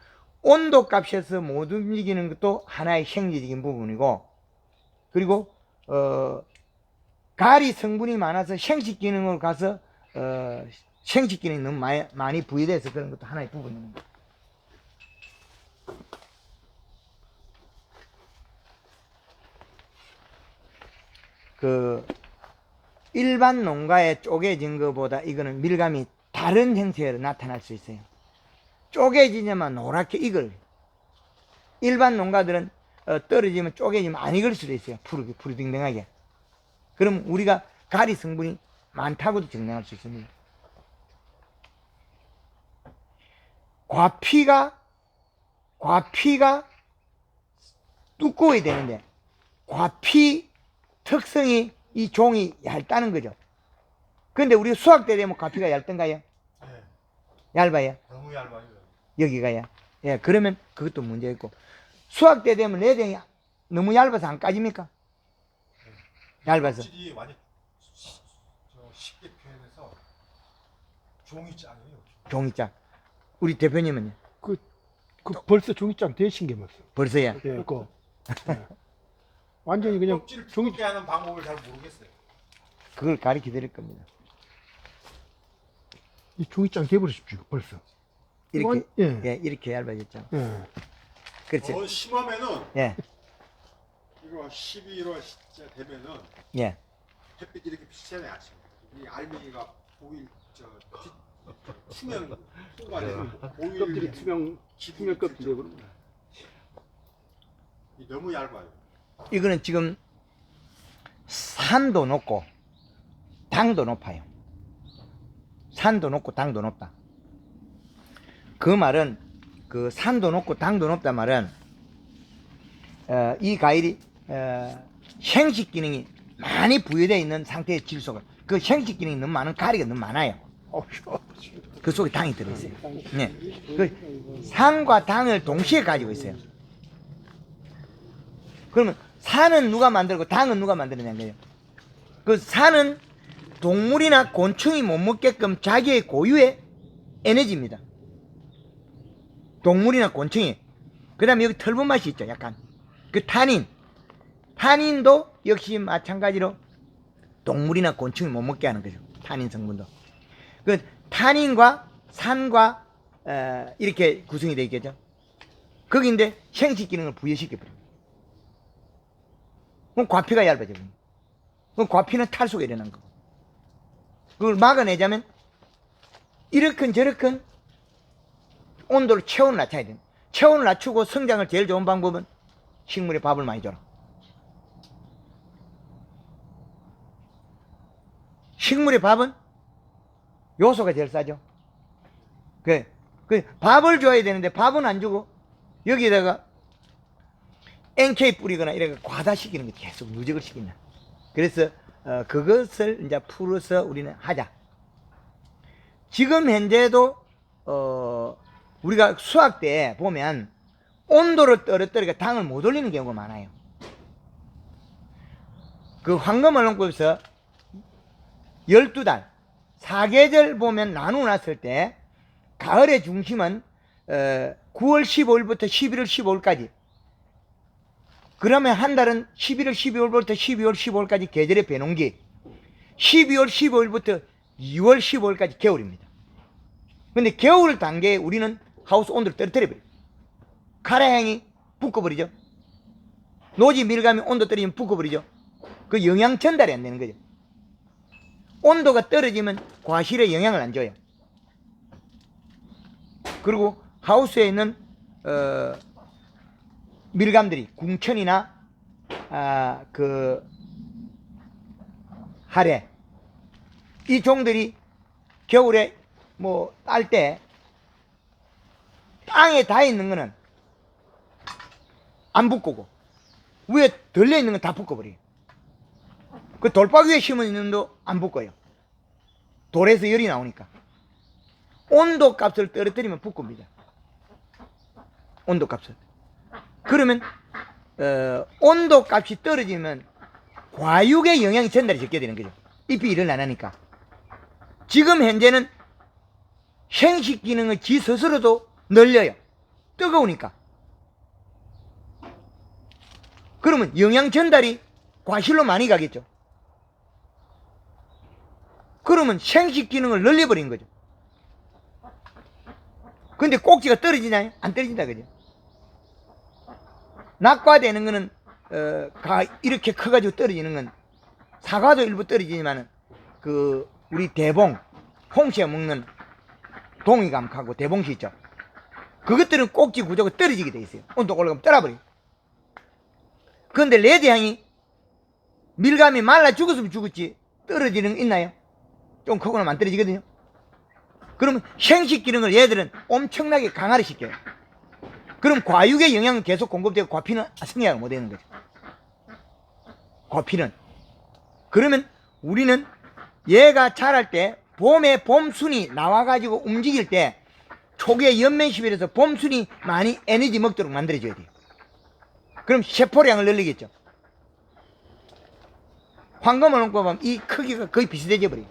S1: 온도값에서 못 움직이는 것도 하나의 생리적인 부분이고, 그리고 가리 성분이 많아서 생식 기능으로 가서 생식 기능이 너무 많이 부여돼서 그런 것도 하나의 부분입니다. 그 일반 농가에 쪼개진 것보다 이거는 밀감이 다른 형태로 나타날 수 있어요. 쪼개지냐면 노랗게 익을. 일반 농가들은 떨어지면 쪼개지면 안 익을 수도 있어요. 푸르딩딩하게. 그럼 우리가 가리 성분이 많다고도 증명할 수 있습니다. 과피가 두꺼워야 되는데 과피 특성이 이 종이 얇다는 거죠. 그런데 우리 수확 때 되면 과피가 얇던가요?
S3: 네.
S1: 얇아요?
S3: 너무 얇아요.
S1: 여기가요? 예, 그러면 그것도 문제 있고, 수확 때 되면 레드향이 너무 얇아서 안 까집니까? 얇아서.
S3: 확실히 많이 쉽게 표현해서 종이 짱이에요.
S1: 종이짝. 우리 대표님은요?
S2: 그 벌써 종이장 되신 게 맞어.
S1: 벌써야?
S2: 예, 그 완전히 그냥
S3: 껍질을 두껍게 하는 방법을 잘 모르겠어요.
S1: 그걸 가르쳐 드릴 겁니다.
S2: 이 종이장 돼버리십시오. 벌써.
S1: 이렇게,
S2: 예.
S1: 예, 이렇게 얇아졌죠.
S2: 예.
S1: 그렇죠.
S3: 심하면은
S1: 예,
S3: 이거 11월 진짜 되면은
S1: 예.
S3: 햇빛 이렇게 비치잖아요. 아침에 이 알맹이가 보일 투명 통과돼서
S2: 껍질이 투명 껍질 되고.
S3: 너무 얇아요.
S1: 이거는 지금 산도 높고 당도 높아요. 산도 높고 당도 높다. 그 말은 그 산도 높고 당도 높다 말은 이 과일이 생식 기능이 많이 부여되어 있는 상태의 질소가, 그 생식 기능이 너무 많은 가리가 너무 많아요. 그 속에 당이 들어있어요. 네. 그 산과 당을 동시에 가지고 있어요. 그러면 산은 누가 만들고 당은 누가 만들어낸 거예요? 그 산은 동물이나 곤충이 못 먹게끔 자기의 고유의 에너지입니다. 동물이나 곤충이. 그 다음에 여기 털분 맛이 있죠. 약간 그 타닌도 역시 마찬가지로 동물이나 곤충이 못 먹게 하는 거죠. 타닌 성분도. 그 타닌과 산과 이렇게 구성이 되어 있겠죠. 거기인데 생식 기능을 부여시켜버립니다. 그럼 과피가 얇아져. 그럼 과피는 탈수가 일어난 거고. 그걸 막아내자면 이렇건 저렇건 온도를 체온을 낮춰야 됩니다. 체온을 낮추고 성장을 제일 좋은 방법은 식물에 밥을 많이 줘라. 식물의 밥은 요소가 제일 싸죠. 그 밥을 줘야 되는데 밥은 안 주고 여기다가 NK 뿌리거나 이렇게 과다시키는 게 계속 누적을 시킨다. 그래서 그것을 이제 풀어서 우리는 하자. 지금 현재도 우리가 수학 때 보면 온도를 떨어뜨리니까 당을 못 올리는 경우가 많아요. 그 황금얼음꽃에서 12달 4계절 보면 나누어 놨을 때 가을의 중심은 9월 15일부터 11월 15일까지. 그러면 한 달은 11월 12월부터 12월 15일까지 계절의 배농기, 12월 15일부터 2월 15일까지 겨울입니다. 근데 겨울 단계에 우리는 하우스 온도를 떨어뜨려버려요. 카라향이 붙어버리죠. 노지 밀감이 온도 떨어지면 붙어버리죠. 그 영양 전달이 안 되는 거죠. 온도가 떨어지면 과실에 영향을 안 줘요. 그리고 하우스에 있는 밀감들이 궁천이나 그 하래 이 종들이 겨울에 뭐 딸 때 땅에 닿아 있는 거는 안 붙고 위에 들려 있는 건 다 붙어버려요. 그 돌박 위에 심어 있는 것도 안 붙고요. 돌에서 열이 나오니까 온도 값을 떨어뜨리면 붙습니다. 온도 값을. 그러면 온도 값이 떨어지면 과육의 영양이 전달이 적게 되는 거죠. 잎이 일을 안 하니까. 지금 현재는 생식 기능을 지 스스로도 늘려요. 뜨거우니까. 그러면 영양 전달이 과실로 많이 가겠죠. 그러면 생식 기능을 늘려버린 거죠. 근데 꼭지가 떨어지나요? 안 떨어진다 그죠. 낙과되는 거는 이렇게 커가지고 떨어지는 건 사과도 일부 떨어지지만은 그 우리 대봉 홍시에 먹는 동이감하고 대봉시 있죠. 그것들은 꼭지 구조가 떨어지게 돼 있어요. 온도 올라가면 떨어버려요. 그런데 레드향이 밀감이 말라 죽었으면 죽었지 떨어지는 거 있나요? 좀 크거나 안 떨어지거든요. 그러면 생식 기능을 얘들은 엄청나게 강화를 시켜요. 그럼 과육의 영양은 계속 공급되고 과피는 성장을 못하는 거죠. 과피는. 그러면 우리는 얘가 자랄 때 봄에 봄순이 나와가지고 움직일 때 초기에 연면시비에서 봄순이 많이 에너지 먹도록 만들어줘야 돼요. 그럼 세포량을 늘리겠죠. 황금을 얹고 보면 이 크기가 거의 비슷해져 버려요.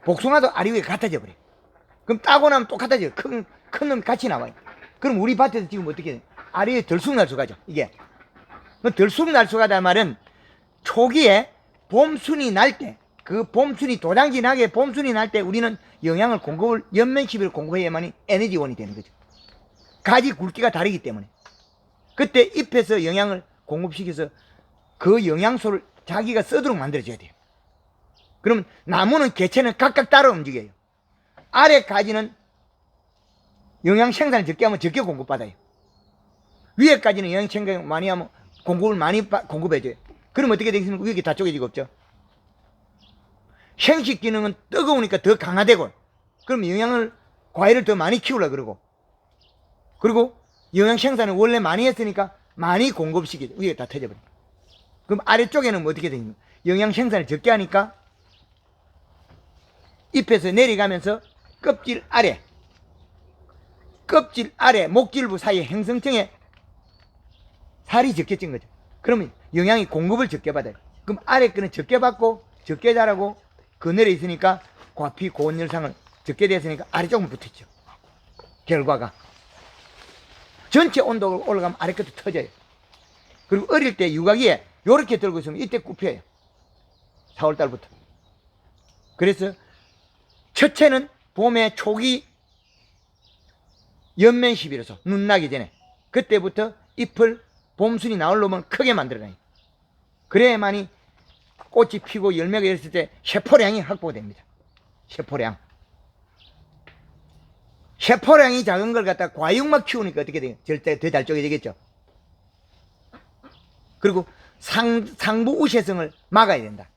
S1: 복숭아도 아래 위에 같아져 버려요. 그럼 따고 나면 똑같아져요. 큰 놈이 같이 나와요. 그럼 우리 밭에서 지금 어떻게 돼? 아래에 들쑥날쑥하죠. 이게 들쑥날쑥하다 말은 초기에 봄순이 날 때, 그 봄순이 도장지 나게 봄순이 날 때 우리는 영양을 공급을 연면시비를 공급해야만이 에너지원이 되는 거죠. 가지 굵기가 다르기 때문에 그때 잎에서 영양을 공급시켜서 그 영양소를 자기가 쓰도록 만들어줘야 돼요. 그러면 나무는 개체는 각각 따라 움직여요. 아래 가지는 영양 생산을 적게 하면 적게 공급받아요. 위에까지는 영양 생산을 많이 하면 공급을 많이 공급해줘요. 그럼 어떻게 되겠습니까? 위에 다 쪼개지고 없죠. 생식 기능은 뜨거우니까 더 강화되고, 그럼 영양을 과일을 더 많이 키우려 그러고, 그리고 영양 생산을 원래 많이 했으니까 많이 공급시키죠. 위에 다 터져버려. 그럼 아래쪽에는 뭐 어떻게 되겠습니까? 영양 생산을 적게 하니까 잎에서 내려가면서 껍질 아래 목질부 사이에 행성층에 살이 적게 찐 거죠. 그러면 영양이 공급을 적게 받아요. 그럼 아래 거는 적게 받고 적게 자라고 그늘에 있으니까 과피 고온열상을 적게 됐으니까 아래쪽은 붙어있죠. 결과가. 전체 온도가 올라가면 아래 끝도 터져요. 그리고 어릴 때 육아기에 요렇게 들고 있으면 이때 굽혀요. 4월달부터. 그래서 첫째는 봄에 초기 연면 시비로서 눈 나기 전에 그때부터 잎을 봄순이 나오려면 크게 만들어놔요. 그래야만이 꽃이 피고 열매가 열었을 때 세포량이 확보됩니다. 세포량. 세포량이 작은 걸 갖다 과육막 키우니까 어떻게 돼요? 절대 더 잘 쪼개지겠죠. 그리고 상부 우세성을 막아야 된다.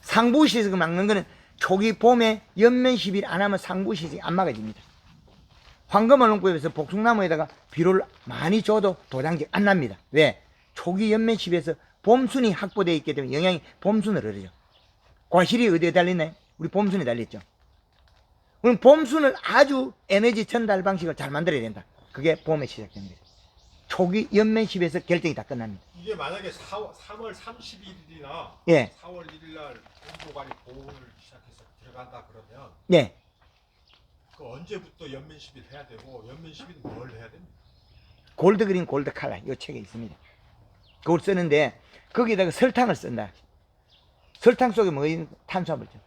S1: 상부 우세성을 막는 거는 초기 봄에 연면 시비를 안 하면 상부 우세성이 안 막아집니다. 황금얼음꽃에서 복숭나무에다가 비료를 많이 줘도 도장지 안 납니다. 왜? 초기 연면 시비에서 봄순이 확보되어 있기 때문에 영양이 봄순으로 흐르죠. 과실이 어디에 달렸나요? 우리 봄순에 달렸죠. 그럼 봄순을 아주 에너지 전달 방식을 잘 만들어야 된다. 그게 봄에 시작됩니다. 초기 연면 시비에서 결정이 다 끝납니다.
S3: 이게 만약에 3월 30일이나
S1: 예.
S3: 4월 1일 날 온도관이 보온을 시작해서 들어간다 그러면
S1: 네.
S3: 그 언제부터 연면시비를 해야 되고 연면시비는 뭘 해야 됩니까?
S1: 골드 그린 골드 칼라 이 책에 있습니다. 그걸 쓰는데 거기다가 설탕을 쓴다. 설탕 속에 뭐 탄수화물이죠.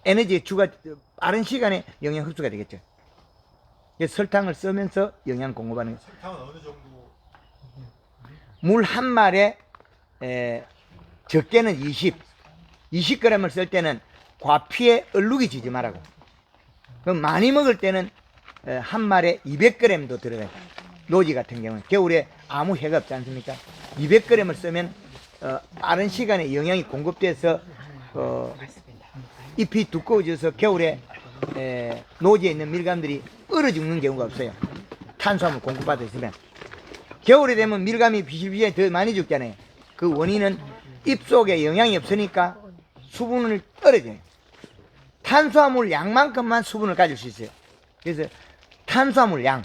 S1: 에너지의 주가 빠른 시간에 영양 흡수가 되겠죠. 그래서 설탕을 쓰면서 영양 공급하는 거죠.
S3: 설탕은 어느 정도?
S1: 물 한 말에 적게는 20g을 쓸 때는 과피에 얼룩이 지지 말라고. 그럼 많이 먹을 때는 한 말에 200g도 들어가요. 노지 같은 경우는 겨울에 아무 해가 없지 않습니까? 200g을 쓰면 빠른 시간에 영양이 공급돼서 잎이 두꺼워져서 겨울에 노지에 있는 밀감들이 얼어 죽는 경우가 없어요. 탄수화물 공급받아 있으면. 겨울에 되면 밀감이 비실비실하게 더 많이 죽잖아요. 그 원인은 잎 속에 영양이 없으니까 수분을 떨어져요. 탄수화물 양만큼만 수분을 가질 수 있어요. 그래서 탄수화물 양.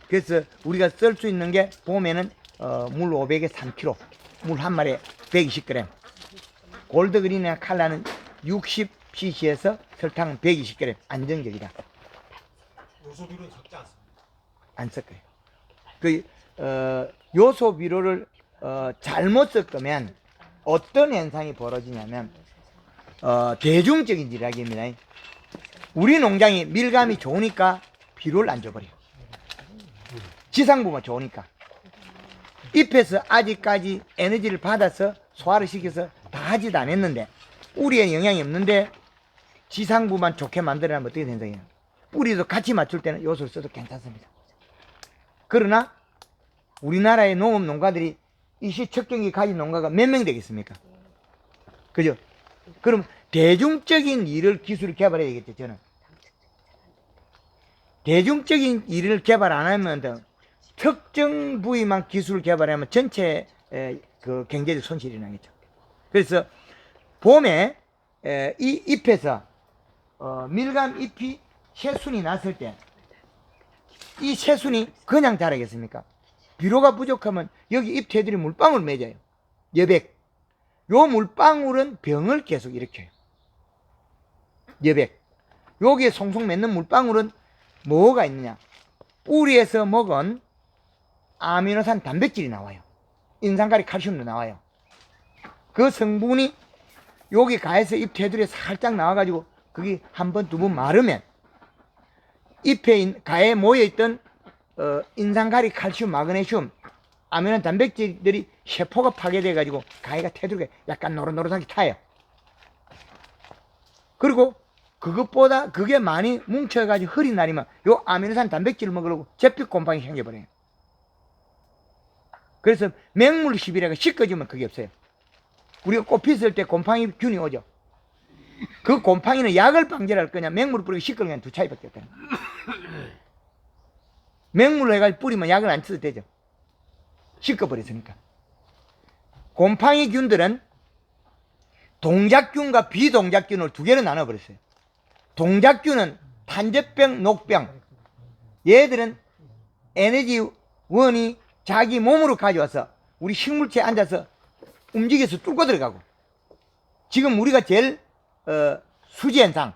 S1: 그래서 우리가 쓸 수 있는 게 봄에는 물 500에 3kg, 물 한 마리에 120g. 골드그린이나 칼라는 60cc에서 설탕은 120g. 안정적이다.
S3: 요소비료는 적지 않습니다.
S1: 안 섞어요. 그 요소 비료를 잘못 섞으면 어떤 현상이 벌어지냐면 대중적인 일이라기입니다. 우리 농장이 밀감이 좋으니까 비료를 안 줘버려요. 지상부가 좋으니까. 잎에서 아직까지 에너지를 받아서 소화를 시켜서 다 하지도 않았는데 뿌리에 영향이 없는데 지상부만 좋게 만들어내면 어떻게 된다고요? 뿌리도 같이 맞출 때는 요소를 써도 괜찮습니다. 그러나 우리나라의 농업 농가들이 이시 척경기 가진 농가가 몇 명 되겠습니까? 그죠? 그럼 대중적인 일을 기술을 개발해야 되겠죠, 저는. 대중적인 일을 개발 안 하면 특정 부위만 기술을 개발하면 전체 그 경제적 손실이 나겠죠. 그래서 봄에 이 잎에서 밀감 잎이 새순이 났을 때 이 새순이 그냥 자라겠습니까? 비료가 부족하면 여기 잎 테두리 물방울 맺어요. 여백. 요 물방울은 병을 계속 일으켜요. 여백. 여기에 송송 맺는 물방울은 뭐가 있느냐? 뿌리에서 먹은 아미노산 단백질이 나와요. 인산가리 칼슘도 나와요. 그 성분이 여기 가에서 잎 테두리에 살짝 나와가지고 거기 한 번, 두 번 마르면 잎에 가에 모여있던 인산가리, 칼슘, 마그네슘, 아미노산 단백질들이 세포가 파괴돼가지고 가해가 테두리가 약간 노릇노릇하게 타요. 그리고 그것보다 그게 많이 뭉쳐가지고 흐리 날이면 요 아미노산 단백질을 먹으려고 잿빛 곰팡이 생겨버려요. 그래서 맹물 시비라가 씻겨지면 그게 없어요. 우리가 꽃 피었을 때 곰팡이 균이 오죠. 그 곰팡이는 약을 방지할 거냐 맹물을 뿌리고 씻기는 건 두 차이밖에 없다. 맹물로 해가지고 뿌리면 약을 안 써도 되죠. 씻겨버렸으니까. 곰팡이 균들은 동작균과 비동작균을 두 개로 나눠버렸어요. 동작균은 탄저병, 녹병. 얘들은 에너지원이 자기 몸으로 가져와서 우리 식물체에 앉아서 움직여서 뚫고 들어가고, 지금 우리가 제일 수지현상,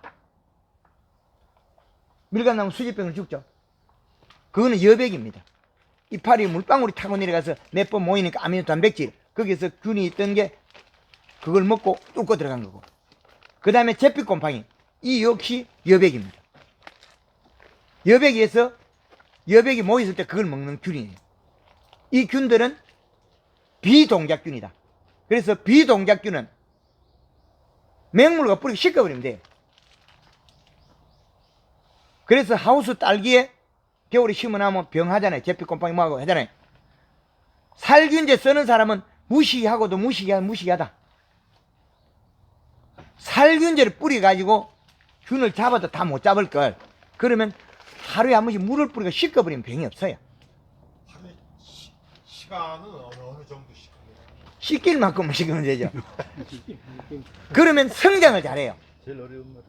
S1: 밀감 나면 수지병을 죽죠. 그거는 여백입니다. 이파리 물방울이 타고 내려가서 몇 번 모이니까 아미노 단백질, 거기에서 균이 있던 게 그걸 먹고 뚫고 들어간 거고. 그 다음에 제피곰팡이, 이 역시 여백입니다. 여백에서 여백이 모였을 때 그걸 먹는 균이에요. 이 균들은 비동작균이다. 그래서 비동작균은 맹물과 뿌리 씻겨버리면 돼요. 그래서 하우스 딸기에 겨울에 심어놓으면 병하잖아요. 제피곰팡이 뭐하고 하잖아요. 살균제 쓰는 사람은 무시하고도 무시하다. 살균제를 뿌려가지고 균을 잡아도 다 못 잡을 걸. 그러면 하루에 한 번씩 물을 뿌리고 씻겨버리면 병이 없어요.
S3: 시간은 어느 정도 시간이에요?
S1: 씻길 만큼만 씻으면 되죠. 그러면 성장을 잘해요.
S3: 제일 어려운 말이.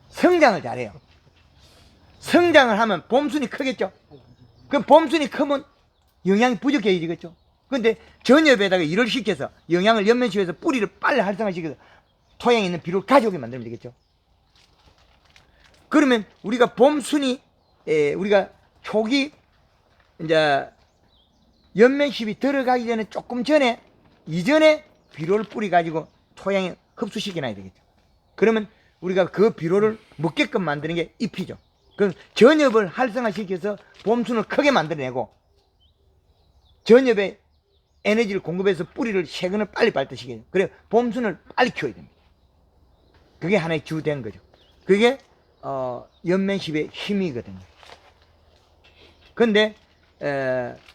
S1: 성장을 잘해요. 성장을 하면 봄순이 크겠죠. 그럼 봄순이 크면 영양이 부족해지겠죠. 근데 전엽에다가 일을 시켜서 영양을 연면시켜서 뿌리를 빨리 활성화시켜서 토양에 있는 비료를 가져오게 만들면 되겠죠. 그러면 우리가 봄순이 우리가 초기 이제 연면십이 들어가기 전에 조금 전에 이전에 비료를 뿌리 가지고 토양에 흡수시켜 놔야 되겠죠. 그러면 우리가 그 비료를 먹게끔 만드는 게 잎이죠. 그럼 전엽을 활성화시켜서 봄순을 크게 만들어내고 전엽에 에너지를 공급해서 뿌리를 세근을 빨리 발달시켜요. 그래 봄순을 빨리 키워야 됩니다. 그게 하나의 주된 거죠. 그게 연면십의 힘이거든요. 근데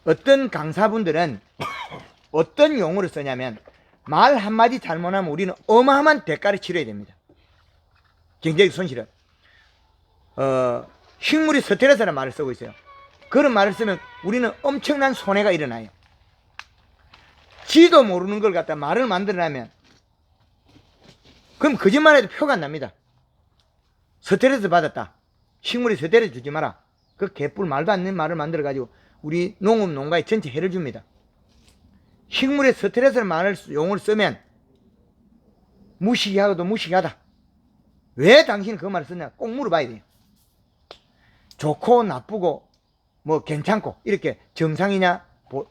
S1: 어떤 강사분들은 어떤 용어를 쓰냐면 말 한마디 잘못하면 우리는 어마어마한 대가를 치러야 됩니다. 경제적 손실은. 식물이 스트레스라는 말을 쓰고 있어요. 그런 말을 쓰면 우리는 엄청난 손해가 일어나요. 지도 모르는 걸 갖다 말을 만들어내면 그럼 거짓말해도 표가 안 납니다. 스트레스 받았다. 식물이 스트레스 주지 마라. 그 개뿔 말도 안 되는 말을 만들어가지고 우리 농업 농가에 전체 해를 줍니다. 식물에 스트레스를 많은 용어를 쓰면 무시하고도 무시하다. 왜 당신은 그 말을 썼냐? 꼭 물어봐야 돼요. 좋고 나쁘고 뭐 괜찮고 이렇게 정상이냐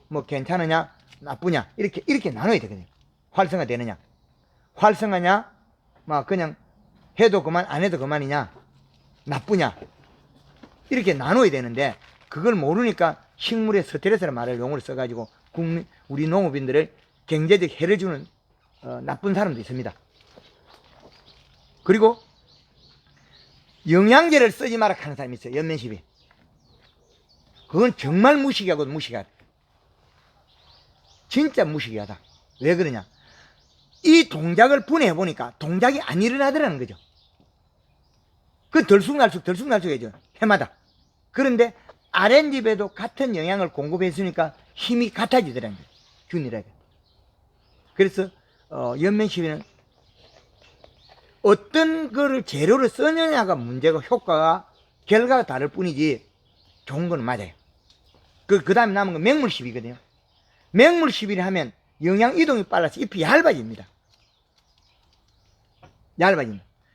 S1: 뭐 괜찮으냐 나쁘냐 이렇게 나눠야 되거든요. 활성화 되느냐 활성화냐 막 그냥 해도 그만 안 해도 그만이냐 나쁘냐 이렇게 나눠야 되는데 그걸 모르니까 식물의 스트레스라는 말을 용어를 써가지고 우리 농업인들을 경제적 해를 주는 나쁜 사람도 있습니다. 그리고 영양제를 쓰지 마라 하는 사람이 있어요. 연면십이. 그건 정말 무식하고도 무식하다. 진짜 무식하다. 왜 그러냐? 이 동작을 분해해보니까 동작이 안 일어나더라는 거죠. 그 들쑥날쑥 해죠. 해마다. 그런데 아랫잎에도 같은 영양을 공급했으니까 힘이 같아지더라는 거죠. 균이라고. 그래서 연면십에는 어떤 거를 재료를 쓰느냐가 문제고 효과가 결과가 다를 뿐이지 좋은 건 맞아요. 그 다음에 남은 건 맹물십이거든요. 맹물십이라 하면 영양 이동이 빨라서 잎이 얇아집니다.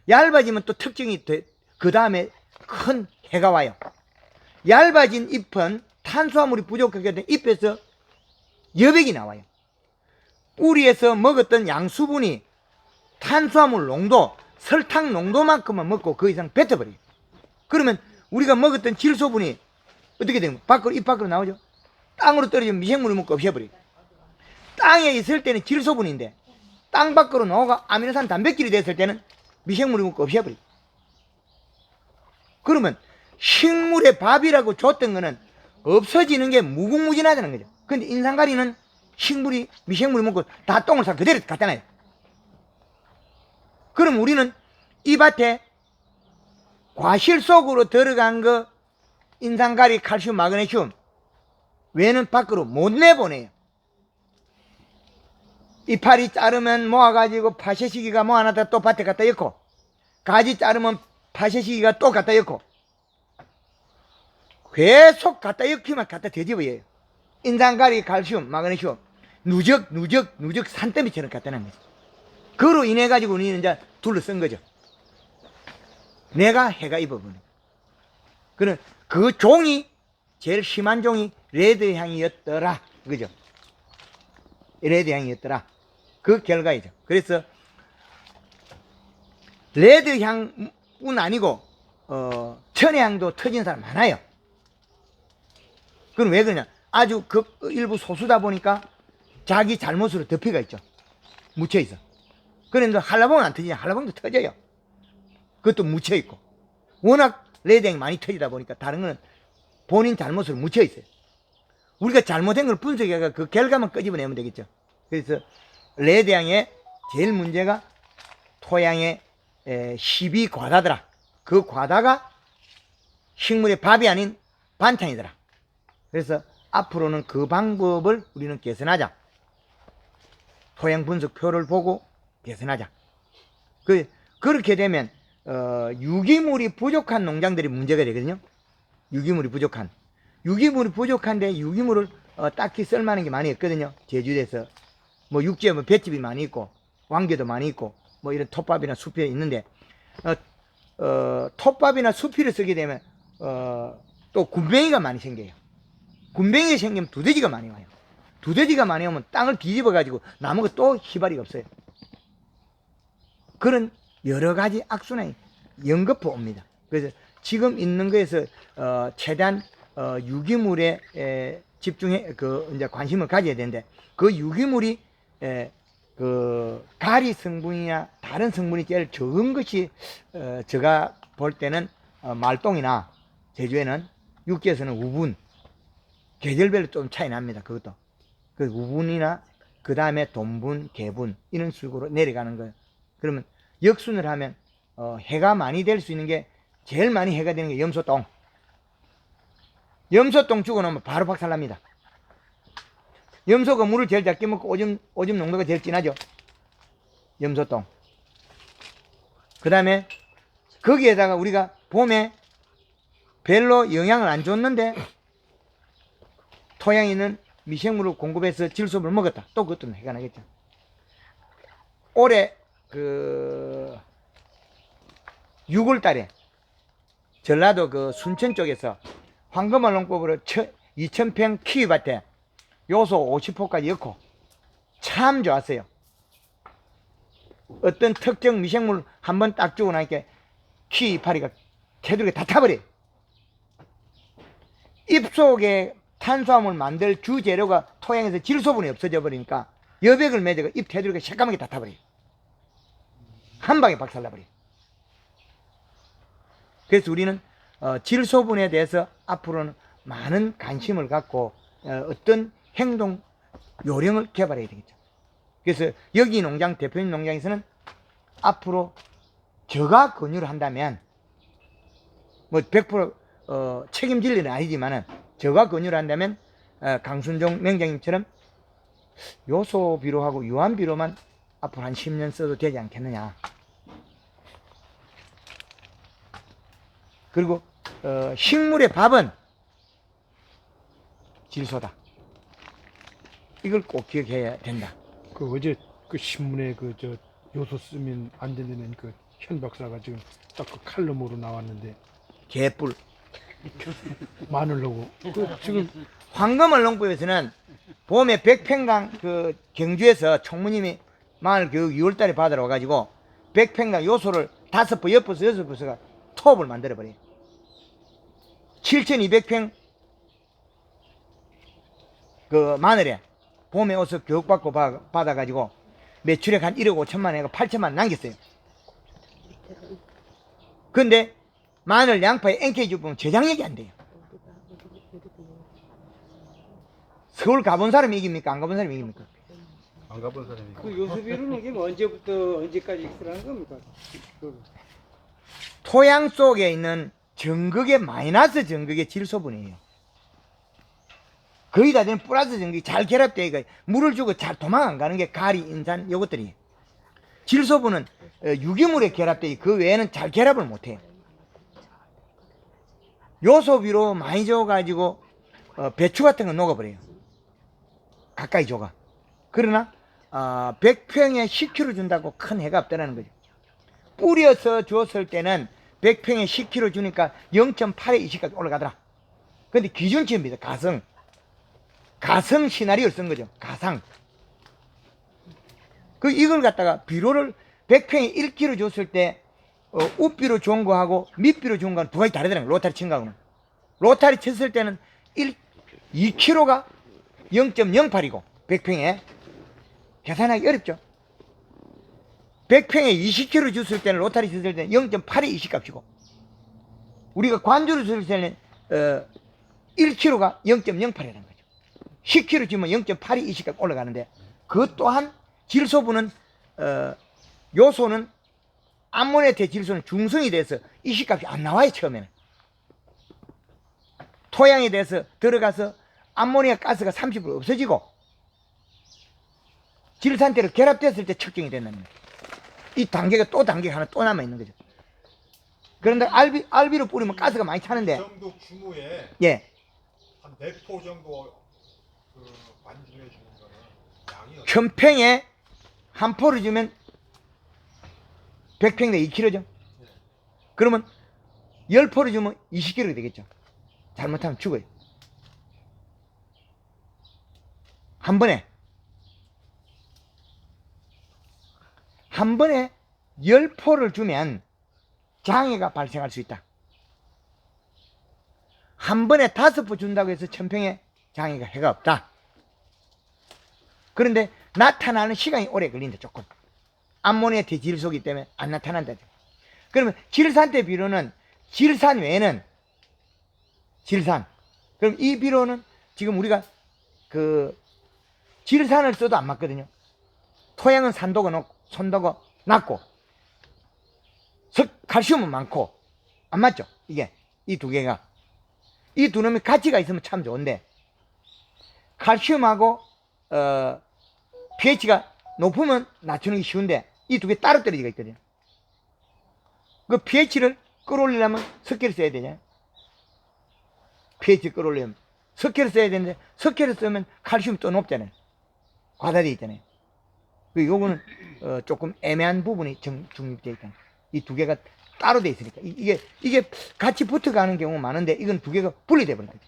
S1: 얇아지면 또 특징이 그 다음에 큰 해가 와요. 얇아진 잎은 탄수화물이 부족하게 된 잎에서 여백이 나와요. 뿌리에서 먹었던 양수분이 탄수화물 농도, 설탕 농도만큼만 먹고 그 이상 뱉어버려요. 그러면 우리가 먹었던 질소분이 어떻게 되면 잎 밖으로 나오죠. 땅으로 떨어지면 미생물을 먹고 없애버려요. 땅에 있을 때는 질소분인데 땅 밖으로 나오가 아미노산 단백질이 됐을 때는 미생물을 먹고 없애버려요. 그러면 식물의 밥이라고 줬던 거는 없어지는 게 무궁무진하다는 거죠. 근데 인상가리는 식물이 미생물을 먹고 다 똥을 싸 그대로 갖다 놔요. 그럼 우리는 이 밭에 과실 속으로 들어간 거 인산가리, 칼슘, 마그네슘 외는 밖으로 못 내보내요. 이파리 자르면 모아가지고 파쇄시기가 모아놨다 또 밭에 갖다 엮고 가지 자르면 파쇄시기가 또 갖다 엮고 계속 갖다 엮기만 갖다 되집어요. 인산가리, 칼슘, 마그네슘 누적 산더미처럼 갖다 놓은 거죠. 그로 인해 가지고 우리는 이제 둘러쓴 거죠. 내가 해가 입어버려. 그는 그 종이 제일 심한 종이 레드 향이었더라. 그죠? 레드 향이었더라. 그 결과이죠. 그래서 레드 향뿐 아니고 천혜향도 터진 사람 많아요. 그럼 왜 그러냐? 아주 일부 소수다 보니까 자기 잘못으로 덮여가 있죠. 묻혀 있어. 그런데 한라봉은 안 터지냐? 한라봉도 터져요. 그것도 묻혀 있고. 워낙 레드향이 많이 터지다 보니까 다른 거는 본인 잘못으로 묻혀 있어요. 우리가 잘못된 걸 분석해가 그 결과만 끄집어내면 되겠죠. 그래서 레드향의 제일 문제가 토양의 힙이 과다더라. 그 과다가 식물의 밥이 아닌 반찬이더라. 그래서 앞으로는 그 방법을 우리는 개선하자. 토양 분석표를 보고 개선하자. 그렇게 되면 유기물이 부족한 농장들이 문제가 되거든요. 유기물이 부족한데 유기물을 딱히 쓸만한 게 많이 없거든요. 제주도에서 뭐 육지에 뭐 볏짚이 많이 있고 왕개도 많이 있고 뭐 이런 톱밥이나 수필이 있는데 톱밥이나 수필을 쓰게 되면 또 군뱅이가 많이 생겨요. 군뱅이가 생기면 두더지가 많이 와요. 두더지가 많이 오면 땅을 뒤집어 가지고 나무가 또 희발이가 없어요. 그런 여러 가지 악순환이 연거푸 옵니다. 그래서 지금 있는 거에서 최대한 유기물에 집중해 이제 관심을 가져야 되는데 그 유기물이 그 가리 성분이나 다른 성분이 제일 적은 것이 제가 볼 때는 말똥이나 제주에는 육지에서는 우분 계절별로 좀 차이 납니다. 그것도 그 우분이나 그 다음에 돈분, 개분 이런 식으로 내려가는 거예요. 그러면 역순을 하면 해가 많이 될 수 있는 게 제일 많이 해가 되는 게 염소똥. 염소똥 죽어놓으면 바로 박살납니다. 염소가 물을 제일 작게 먹고 오줌 농도가 제일 진하죠. 염소똥. 그 다음에 거기에다가 우리가 봄에 별로 영향을 안 줬는데 토양에 있는 미생물을 공급해서 질소를 먹었다. 또 그것도 해가 나겠죠. 올해 6월 달에 전라도 그 순천 쪽에서 황금알농법으로 2000평 키위밭에 요소 50호까지 넣고 참 좋았어요. 어떤 특정 미생물 한번 딱 주고 나니까 키위 이파리가 테두리가 다 타버려요. 잎 속에 탄수화물 만들 주재료가 토양에서 질소분이 없어져 버리니까 여백을 맺어가 잎 테두리가 새까맣게 다 타버려요. 한 방에 박살나버려요. 그래서 우리는 질소분에 대해서 앞으로는 많은 관심을 갖고 어떤 행동 요령을 개발해야 되겠죠. 그래서 여기 농장 대표님 농장에서는 앞으로 제가 권유를 한다면 뭐 100% 책임질 일은 아니지만은 제가 권유를 한다면 강순종 명장님처럼 요소비료하고 유한비료만 앞으로 한 10년 써도 되지 않겠느냐. 그리고 식물의 밥은 질소다. 이걸 꼭 기억해야 된다.
S2: 그 어제 그 신문에 저 요소 쓰면 안 된다는 그 현 박사가 지금 딱 그 칼럼으로 나왔는데
S1: 개뿔.
S2: 마늘 넣고 지금
S1: 황금을 농법에서는 봄에 100평당 그 경주에서 총무님이 마늘 교육 6월달에 받으러 와가지고 100평당 요소를 5번, 6번, 6번가 톱을 만들어버려요. 7200평 그 마늘에 봄에 와서 교육받고 받아가지고 매출액 한 1억 5천만 원에 8천만 원 남겼어요. 근데 마늘 양파에 NKG 보면 저장력이 안 돼요. 서울 가본 사람이 이깁니까? 안 가본 사람이 이깁니까?
S4: 안 가본 사람이.
S5: 그 요소비료는 이게 언제부터 언제까지 쓰라는 겁니까?
S1: 토양 속에 있는 전극의 마이너스 전극의 질소분이에요. 거의 다 된 플러스 전극이 잘 결합되어 있고 물을 주고 잘 도망 안 가는 게 가리, 인산 요것들이. 질소분은 유기물에 결합되어 있고 그 외에는 잘 결합을 못해요. 요소비료 많이 줘가지고 배추 같은 거 녹아버려요. 가까이 줘가. 그러나 100평에 10kg 준다고 큰 해가 없다는 거죠. 뿌려서 줬을 때는 100평에 10kg 주니까 0.8에 20까지 올라가더라. 근데 기준치입니다. 가성 시나리오를 쓴 거죠. 가상. 이걸 갖다가 비료를 100평에 1kg 줬을 때 우비로 좋은 거하고 밑비로 좋은 거는 두 가지 다르더라고요. 로타리 친 거하고는. 로타리 쳤을 때는 2kg가 0.08이고 100평에 계산하기 어렵죠. 100평에 20kg 줬을 때는 로타리 쳤을 때는 0.8의 20값이고 우리가 관주를 줬을 때는 1kg가 0.08이라는 거죠. 10kg 주면 0.8이 20값 올라가는데 그것 또한 질소분은 요소는 암모니아 대질소는 중성이 돼서 20값이 안 나와요. 처음에는 토양에 대해서 들어가서 암모니아 가스가 30% 없어지고 질산태로 결합됐을 때 측정이 된다는 거예요. 이 단계가 하나 또 남아있는 거죠. 그런데 알비로 뿌리면 가스가 많이 차는데
S3: 이 정도 규모의
S1: 예,
S3: 한 4포 정도 관주해 주는 거는 양이 어떻게
S1: 현평에 한 포를 주면 100평에 2kg죠. 그러면 10포를 주면 20kg 되겠죠. 잘못하면 죽어요. 한 번에 10포를 주면 장애가 발생할 수 있다. 한 번에 5포 준다고 해서 1000평에 장애가 해가 없다. 그런데 나타나는 시간이 오래 걸린다. 조금 암모니아 대질소이기 때문에 안 나타난다. 그러면 질산태 비료는 질산 외에는 질산. 그럼 이 비료는 지금 우리가 질산을 써도 안 맞거든요. 토양은 산도가 낮고 칼슘은 많고 안 맞죠. 이게 이 두 개가 이 두 놈이 가치가 있으면 참 좋은데 칼슘하고 pH가 높으면 낮추는 게 쉬운데 이 두 개 따로 떨어지가 있거든요. 그 pH를 끌어올리려면 석회를 써야 되잖아요. pH 끌어올리면 석회를 써야 되는데 석회를 쓰면 칼슘이 또 높잖아요. 과다되어 있잖아요. 요거는 조금 애매한 부분이 중립되어 있다. 이 두 개가 따로 돼 있으니까 이게 같이 붙어가는 경우가 많은데 이건 두 개가 분리돼 버린 거죠.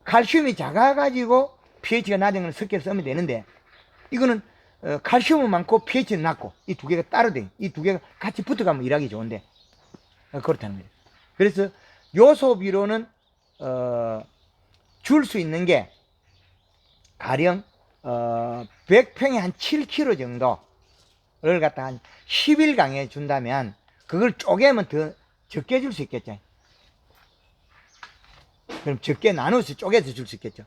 S1: 칼슘이 작아가지고 pH가 낮은 건 석회를 쓰면 되는데 이거는 칼슘은 많고 pH는 낮고 이 두 개가 따로 돼. 이 두 개가 같이 붙어가면 일하기 좋은데 그렇다는 거예요. 그래서 요소 비료는 줄 수 있는 게 가령 100평에 한 7kg 정도를 갖다 한 10일강에 준다면 그걸 쪼개면 더 적게 줄 수 있겠죠. 그럼 적게 나눠서 쪼개서 줄 수 있겠죠.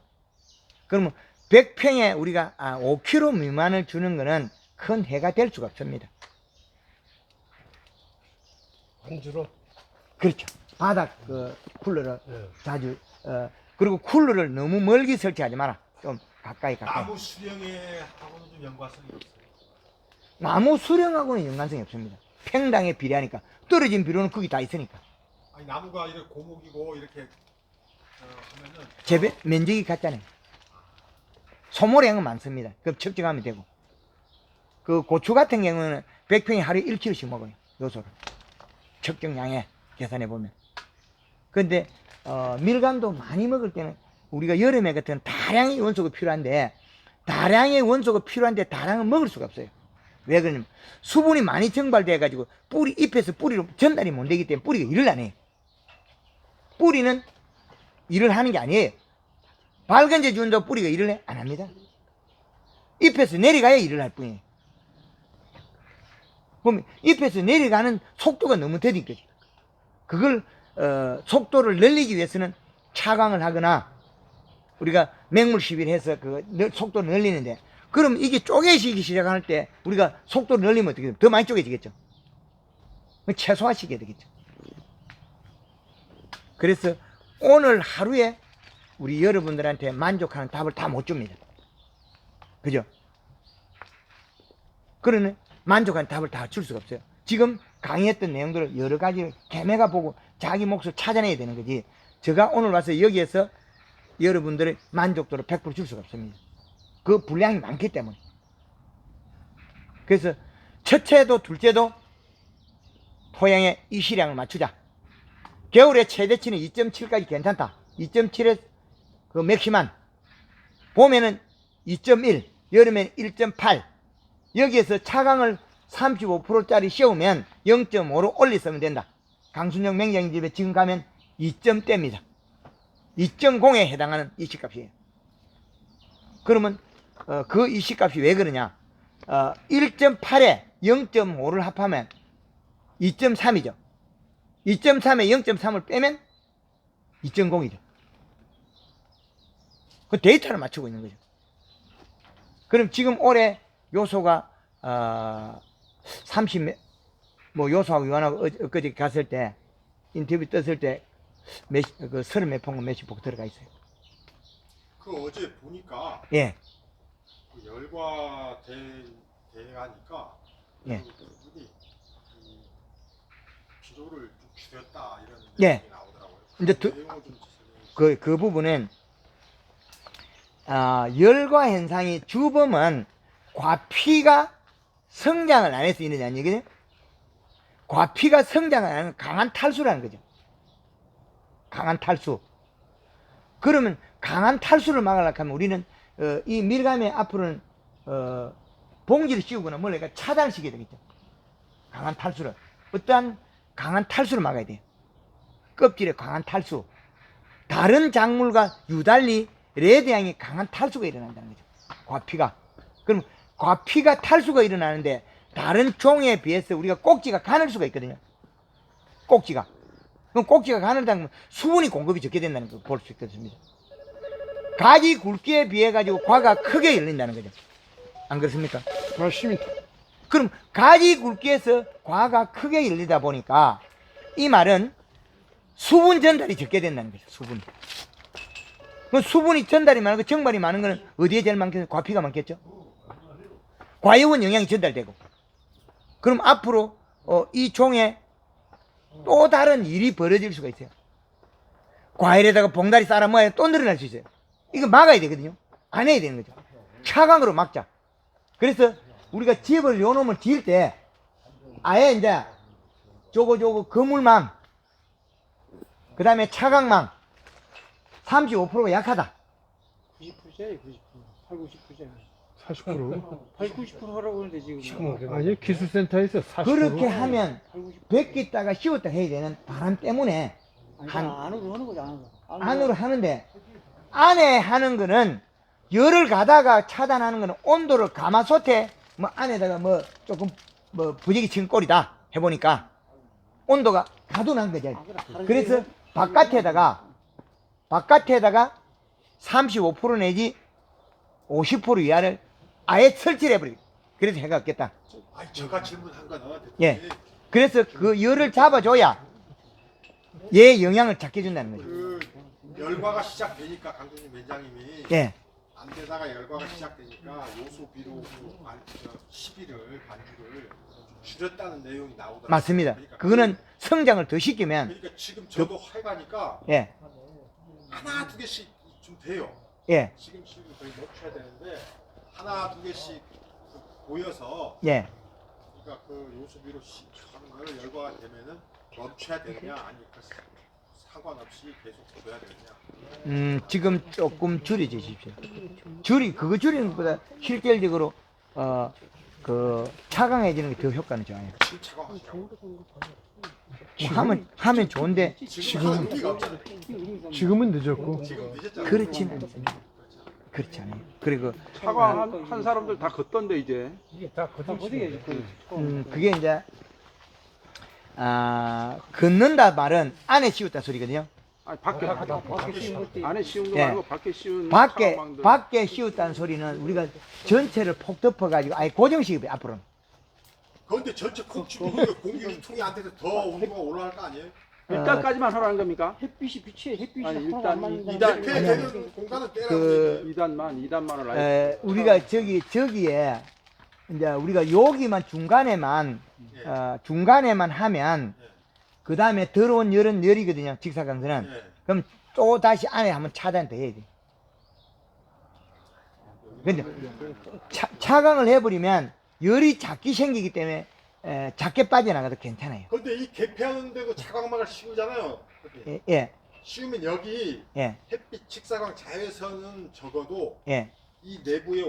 S1: 그러면 100평에 우리가 5kg 미만을 주는 거는 큰 해가 될 수가 없습니다.
S2: 관주로.
S1: 그렇죠. 바닥 쿨러를
S2: 예.
S1: 자주 그리고 쿨러를 너무 멀리 설치하지 마라. 좀 가까이.
S3: 나무 수령에 하고는 좀 연관성이 없어요.
S1: 나무 수령하고는 연관성이 없습니다. 평당에 비례하니까 떨어진 비료는 거기 다 있으니까.
S3: 아니 나무가 이렇게 고목이고 이렇게 하면은
S1: 재배 면적이 같잖아요. 소모량은 많습니다. 그럼 측정하면 되고. 그 고추 같은 경우는 100평에 하루에 1kg씩 먹어요. 요소를. 측정량에 계산해 보면. 근데 밀감도 많이 먹을 때는 우리가 여름에 같은 다량의 원소가 필요한데 다량은 먹을 수가 없어요. 왜 그러냐면 수분이 많이 증발돼 가지고 잎에서 뿌리로 전달이 못 되기 때문에 뿌리가 일을 안 해요. 뿌리는 일을 하는 게 아니에요. 밝은제 준다고 뿌리가 일을 해? 안 합니다. 잎에서 내려가야 일을 할 뿐이에요. 그럼 잎에서 내려가는 속도가 너무 더딘 거죠. 그걸 속도를 늘리기 위해서는 차광을 하거나 우리가 맹물 시비를 해서 그 속도를 늘리는데 그럼 이게 쪼개지기 시작할 때 우리가 속도를 늘리면 어떻게 돼요? 더 많이 쪼개지겠죠. 최소화시켜야 되겠죠. 그래서 오늘 하루에 우리 여러분들한테 만족하는 답을 다 못 줍니다. 그죠? 그러네 만족하는 답을 다 줄 수가 없어요. 지금 강의했던 내용들을 여러 가지 개매가 보고 자기 몫을 찾아내야 되는 거지. 제가 오늘 와서 여기에서 여러분들의 만족도를 100% 줄 수가 없습니다. 그 분량이 많기 때문에. 그래서 첫째도 둘째도 토양의 이시량을 맞추자. 겨울에 최대치는 2.7까지 괜찮다. 2.7에 그 맥시만. 봄에는 2.1, 여름에는 1.8. 여기에서 차강을 35%짜리 씌우면 0.5로 올리쓰면 된다. 강순정 맹장님 집에 지금 가면 2점대입니다. 2.0에 해당하는 이시값이에요. 그러면 그 이시값이 왜 그러냐? 1.8에 0.5를 합하면 2.3이죠. 2.3에 0.3을 빼면 2.0이죠. 그 데이터를 맞추고 있는 거죠. 그럼 지금 올해 요소가 30, 요소하고 유한하고 엊그제 갔을 때 인터뷰 떴을 때 그 30몇 폭은 몇십 폭 들어가 있어요.
S3: 그 어제 보니까
S1: 예,
S3: 그 열과 대하니까
S1: 예.
S3: 그분이 비료를 좀 줄였다 이런
S1: 예.
S3: 내용이 나오더라고요.
S1: 이제
S3: 그 내용을 좀
S1: 그 부분은 열과 현상이 주범은 과피가 성장을 안 해서 있느냐 아니거든요. 과피가 성장을 안 하는 강한 탈수라는 거죠. 강한 탈수. 그러면 강한 탈수를 막으려고 하면 우리는 이 밀감의 앞으로는 봉지를 씌우거나 뭘까 차단시켜야 되겠죠. 강한 탈수를. 어떠한 강한 탈수를 막아야 돼요. 껍질에 강한 탈수. 다른 작물과 유달리 레드향이 강한 탈수가 일어난다는 거죠. 과피가. 그럼 과피가 탈수가 일어나는데 다른 종에 비해서 우리가 꼭지가 가늘 수가 있거든요. 꼭지가. 그럼 꼭지가 가늘다는 건 수분이 공급이 적게 된다는 걸 볼 수 있겠습니다. 가지 굵기에 비해 가지고 과가 크게 열린다는 거죠. 안 그렇습니까?
S2: 맞습니다.
S1: 그럼 가지 굵기에서 과가 크게 열리다 보니까 이 말은 수분 전달이 적게 된다는 거죠. 수분이. 그 수분이 전달이 많고 정발이 많은 거는 어디에 제일 많겠어요? 과피가 많겠죠. 과유분 영양이 전달되고. 그럼 앞으로 이 종에 또 다른 일이 벌어질 수가 있어요. 과일에다가 봉다리 쌓아 모아야 또 늘어날 수 있어요. 이거 막아야 되거든요. 안 해야 되는 거죠. 차강으로 막자. 그래서 우리가 집을 요 놈을 지을 때 아예 이제 저거 거물망 그 다음에 차강망 35%가 약하다.
S5: 90%짜리 90%. 8, 90%짜리.
S2: 40%.
S5: 8, 90% 하라고 하는데 지금.
S2: 아니 기술센터에서 40%.
S1: 그렇게 하면
S5: 8, 90%.
S1: 벗겼다가 씌웠다 해야 되는 바람 때문에
S5: 아니,
S1: 한-
S5: 안으로 하는 거지, 안으로.
S1: 안으로 하는데 안에 하는 거는 열을 가다가 차단하는 거는 온도를 가마솥에 뭐 안에다가 뭐 조금 뭐 부지기 친 꼴이다 해보니까 온도가 가둔한 거죠. 그래서 바깥에다가 35% 내지 50% 이하를 아예 설치를 해버리고 그래서 해가 없겠다.
S3: 아니 제가 질문한 거는
S1: 예. 그래서 그 열을 잡아줘야 얘 영향을 잡게 준다는 거죠.
S3: 그 열과가 시작되니까 강준님 원장님이
S1: 예.
S3: 안 되다가 열과가 시작되니까 요소 비료 시비를 반주를 줄였다는 내용이 나오더라고요.
S1: 맞습니다.
S3: 그러니까
S1: 그거는 성장을 더 시키면
S3: 그러니까 지금 저도 해가니까
S1: 예.
S3: 하나 두 개씩 좀 돼요.
S1: 예.
S3: 지금 거의 멈춰야 되는데 하나 두 개씩 보여서
S1: 예.
S3: 그러니까 그 요소비로 하는 거를 열과가 되면은 멈춰야 되느냐 아니면 상관없이 계속 줘야 되느냐.
S1: 지금 조금 줄여주십시오. 그거 줄이는 것보다 실질적으로 그 차강해지는 게 더 효과는 좋아요.
S3: 지금 차가워하시라고.
S1: 뭐 하면 좋은데
S3: 지금 의미가 없잖아요.
S2: 지금은 늦었고.
S3: 지금 늦었잖아요.
S1: 그렇지는 않습니다. 그렇지 않아요. 그리고
S4: 차가 한 사람들 다 걷던데 이제.
S5: 다 거기에
S1: 그게 이제 걷는다 말은 안에 씌웠다 소리거든요.
S4: 아니 밖에 안에 씌운 거
S1: 예.
S4: 말고 밖에 씌운
S1: 밖에
S4: 차량망들.
S1: 밖에 씌웠다는 소리는 우리가 전체를 폭 덮어가지고 아예 고정식이 앞으로는.
S3: 그런데 전체 콕치고 공기 유통이 안 돼서 더 온도가 올라갈 거 아니에요?
S4: 일단까지만 하라는 겁니까?
S5: 햇빛이 비치에 햇빛이
S4: 아니,
S5: 하나도
S4: 일단
S5: 안 맞는다.
S4: 이단-
S3: 대패 되는 공간은 떼라고
S1: 그
S4: 2단만을 아예.
S1: 우리가 저기에 이제 우리가 여기만 중간에만 중간에만 하면 그 다음에 들어온 열은 열이거든요. 직사광선은.
S3: 예.
S1: 그럼 또 다시 안에 한번 차단 더 해야 돼. 근데 차광을 해버리면 열이 작게 생기기 때문에 작게 빠져나가도 괜찮아요.
S3: 근데 이 개폐하는데 그 차광막을 씌우잖아요.
S1: 예, 예,
S3: 씌우면 여기
S1: 예,
S3: 햇빛 직사광 자외선은 적어도
S1: 예.
S3: 이 내부에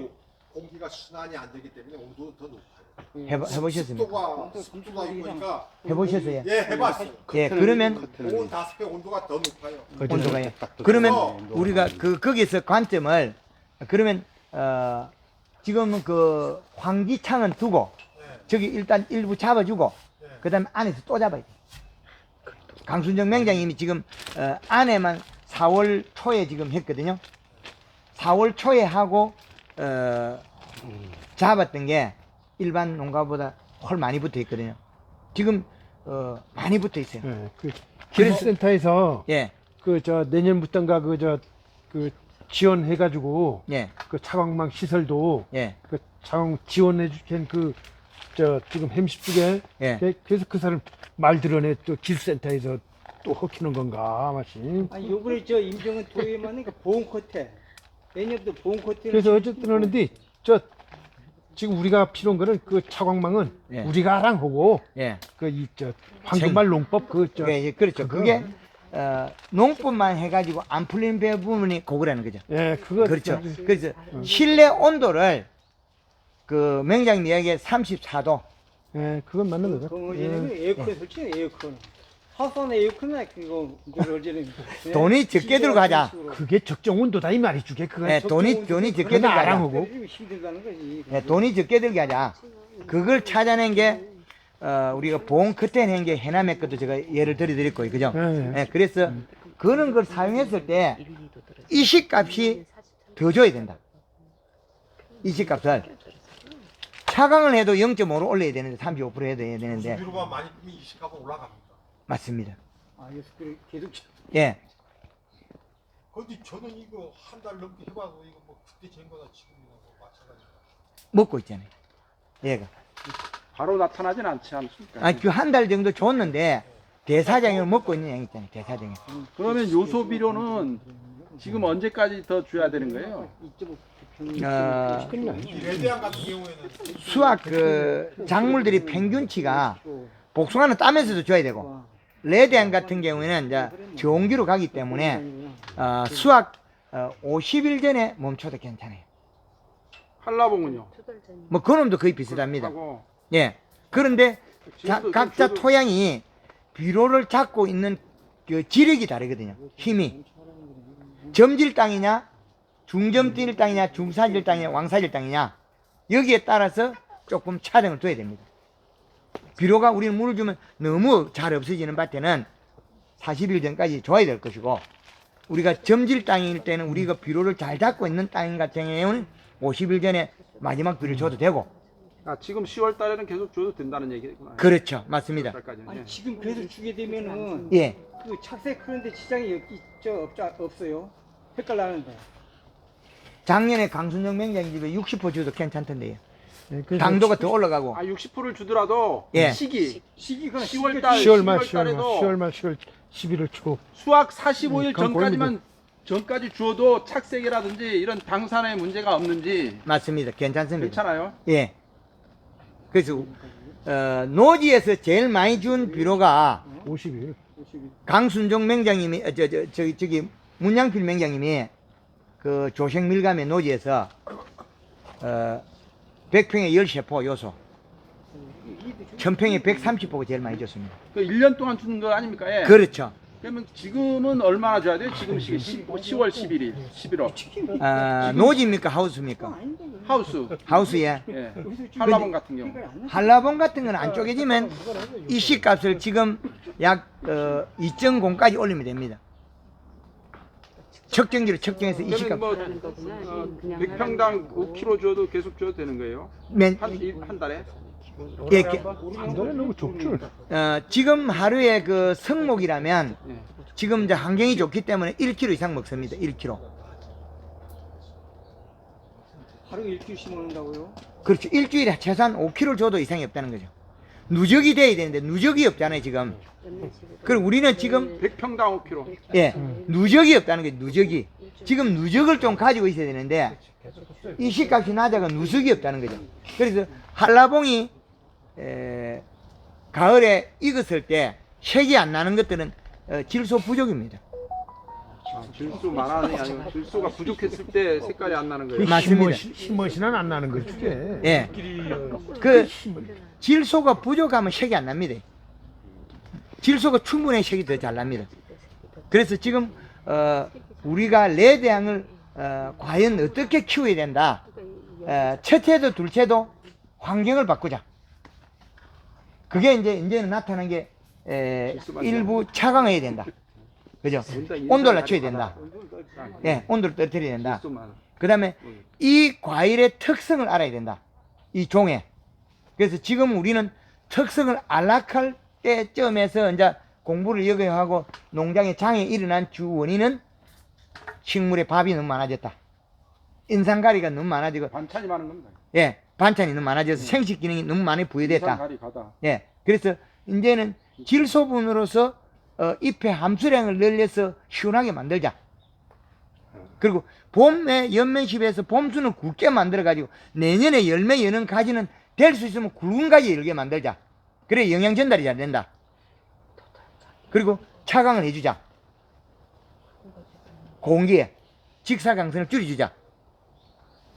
S3: 공기가 순환이 안 되기 때문에 온도는 더 높아요.
S1: 해보셨습니까?
S3: 습도가 있으니까
S1: 해보셨어요?
S3: 예, 해봤어요.
S1: 예, 그러면
S3: 온 다습해 온도가 더 높아요.
S1: 온도가요. 그러면 우리가 거기서 관점을 그러면 지금은 그 환기창은 두고 저기 일단 일부 잡아주고 그다음에 안에서 또 잡아야 돼. 강순정 맹장님이 지금 안에만 4월 초에 지금 했거든요. 4월 초에 하고 잡았던 게 일반 농가보다 훨 많이 붙어 있거든요. 지금 많이 붙어 있어요.
S2: 예, 그 기술센터에서
S1: 예,
S2: 그 저 내년부터인가 그 지원해가지고
S1: 예,
S2: 그 차광망 시설도
S1: 예,
S2: 그 차광 지원해 주신 그 저 지금 햄십 쪽에
S1: 예.
S2: 그래서 그 사람 말 들어내 또 기술센터에서 또 허키는 건가 마침.
S5: 아니 요번에 저 임정은 도에 맞는 그 보험 코트 내년부터 보험 코트
S2: 그래서 어쨌든 하는데 저 지금 우리가 필요한 거는 그 차광망은
S1: 예.
S2: 우리가 하고
S1: 예.
S2: 그 이 저 황금말 농법 그저
S1: 예, 그렇죠. 그게 농법만 해가지고 안 풀리는 부분이 그거라는 거죠.
S2: 예, 그거
S1: 그렇죠. 그래서 실내 온도를 그 맹장님 이야기에 34도.
S2: 예, 그건 맞는 거죠.
S5: 그거는 에어컨 설치는 에어컨 하우스는 에어컨은 그거 어제는
S1: 돈이 적게 들고 하자.
S2: 그게 적정 온도다 이 말이죠. 그게
S1: 예, 돈이 적게 들게
S2: 그건
S1: 하자.
S2: 알아보고.
S5: 힘들다는 거지.
S1: 예, 돈이 적게 들게 하자. 그걸 찾아낸 게 우리가 보험 커튼 한게 해남의 것도 제가 예를 들어드렸고요, 그죠?
S2: 예.
S1: 예, 그래서 그런 걸 사용했을 때 이식값이 더 줘야 된다. 이식값을 차강을 해도 0.5로 올려야 되는데 35% 해도 해야 되는데
S3: 비료만 많이 뜨면 이식하고 올라갑니다.
S1: 맞습니다.
S5: 아, 그래서 계속
S1: 예,
S3: 근데 저는 이거 한 달 넘게 해봐도 이거 뭐 그때 잰 거나 지금이나 뭐 마찬가지다.
S1: 먹고 있잖아요. 얘가.
S4: 바로 나타나진 않지 않습니까?
S1: 아니, 그 한 달 정도 줬는데 대사장을 먹고 있는 양 있잖아요. 대사장이.
S4: 그러면 요소 비료는 지금 언제까지 더 줘야 되는 거예요?
S3: 이 레드양 같은 경우에는
S1: 수확 그 작물들이 평균치가 복숭아는 따면서도 줘야 되고 레드양 같은 경우에는 이제 저온기로 가기 때문에 수확 50일 전에 멈춰도 괜찮아요.
S4: 한라봉은요?
S1: 뭐 그놈도 거의 비슷합니다.
S4: 하고
S1: 예. 그런데
S4: 지금도
S1: 각자
S4: 저도-
S1: 토양이 비료를 잡고 있는 그 지력이 다르거든요. 힘이. 점질 땅이냐, 중점질 땅이냐, 중사질 땅이냐, 왕사질 땅이냐 여기에 따라서 조금 차등을 둬야 됩니다. 비료가 우리는 물을 주면 너무 잘 없어지는 밭에는 40일 전까지 줘야 될 것이고 우리가 점질 땅일 때는 우리가 비료를 잘 잡고 있는 땅 같은 경우는 50일 전에 마지막 비료를 줘도 되고
S4: 아, 지금 10월 달에는 계속 줘도 된다는 얘기구나.
S1: 그렇죠. 맞습니다.
S4: 10월 달까지는.
S5: 아니
S4: 예.
S5: 지금 계속 주게 되면은
S1: 예.
S5: 그 착색하는데 지장이 없어요. 헷갈 나는데.
S1: 작년에 강순정 맹장이 집에 60% 줘도 괜찮던데요.
S2: 예, 그래서
S1: 당도가 더 올라가고.
S4: 아, 60%를 주더라도
S1: 예.
S5: 시기가
S4: 10월 달
S2: 10월 말
S4: 10월 달에도
S2: 10월 말 10월 11월 초
S4: 수확 45일
S2: 그건
S4: 전까지 주어도 착색이라든지 이런 당산의 문제가 없는지
S1: 맞습니다. 괜찮습니다.
S4: 괜찮아요?
S1: 예. 그래서 노지에서 제일 많이 준 비료가
S2: 50일.
S1: 강순종 맹장님이 저기 문양필 맹장님이 그 조생밀감의 노지에서 100평에 13포 요소 1000평에 130포가 제일 많이 줬습니다.
S4: 그 1년 동안 주는 거 아닙니까? 예.
S1: 그렇죠.
S4: 그러면 지금은 얼마나 줘야 돼요? 지금 시기 10월 11일, 11월.
S1: 노지입니까 하우스입니까?
S4: 하우스.
S1: 하우스에
S4: 예. 한라봉 같은 경우.
S1: 한라봉 같은 건 안 쪼개지면 이식값을 지금 약 2.0까지 올리면 됩니다. 측정기로 측정해서
S4: 그러면
S1: 이식값
S4: 뭐 100평당 5kg 줘도 계속 줘도 되는 거예요? 한 달에?
S1: 예,
S2: 한 달에 너무 좁죠.
S1: 지금 하루에 그 성목이라면
S4: 예.
S1: 지금 이제 환경이 좋기 때문에 1kg 이상 먹습니다. 1kg.
S5: 하루 일주일씩 먹는다고요?
S1: 그렇죠. 일주일에 최소한 5kg 줘도 이상이 없다는 거죠. 누적이 돼야 되는데 누적이 없잖아요 지금. 그리고 우리는 지금
S4: 100평당 5kg.
S1: 예 누적이 없다는 거죠. 누적이. 지금 누적을 좀 가지고 있어야 되는데 이식값이 낮아가 누적이 없다는 거죠. 그래서 한라봉이 가을에 익었을 때 색이 안 나는 것들은 질소 부족입니다.
S4: 질소 많아서 아니고 질소가 부족했을 때 색깔이 안 나는 거예요.
S1: 맞습니다.
S2: 흰머시는 안 나는 거지 그게.
S1: 예. 그 질소가 부족하면 색이 안 납니다. 질소가 충분히 색이 더 잘 납니다. 그래서 지금 우리가 레드향을 과연 어떻게 키워야 된다. 첫째도 둘째도 환경을 바꾸자. 그게 이제는 나타난 게 일부 차강해야 된다. 그죠? 온도를 낮춰야 된다. 예, 온도를 떨어뜨려야 된다. 그 다음에 이 과일의 특성을 알아야 된다. 이 종의. 그래서 지금 우리는 특성을 안락할 때쯤에서 이제 공부를 여기 하고 농장의 장에 일어난 주 원인은 식물의 밥이 너무 많아졌다. 인상가리가 너무 많아지고,
S4: 반찬이 많은 겁니다.
S1: 예, 반찬이 너무 많아져서 생식 기능이 너무 많이 부여됐다.
S4: 인상가리 가다.
S1: 예, 그래서 이제는 질소분으로서 잎의 함수량을 늘려서 시원하게 만들자. 그리고 봄에 연면십에서 봄순을 굵게 만들어가지고 내년에 열매 여는 가지는 될 수 있으면 굵은 가지 열게 만들자. 그래 영양 전달이 잘 된다. 그리고 차강을 해주자. 공기에 직사광선을 줄여주자.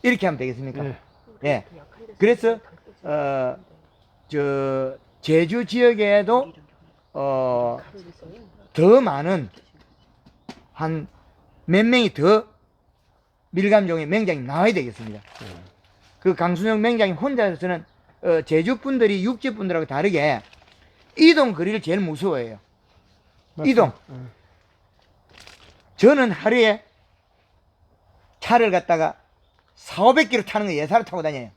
S1: 이렇게 하면 되겠습니까?
S2: 네.
S1: 예. 그래서 저 제주 지역에도 더 많은 한 몇 명이 더 밀감종의 맹장이 나와야 되겠습니다. 그 강순영 맹장이 혼자서는 제주 분들이 육지 분들하고 다르게 이동 거리를 제일 무서워해요. 이동. 저는 하루에 차를 갖다가 400km 타는 거 예사로 타고 다녀요.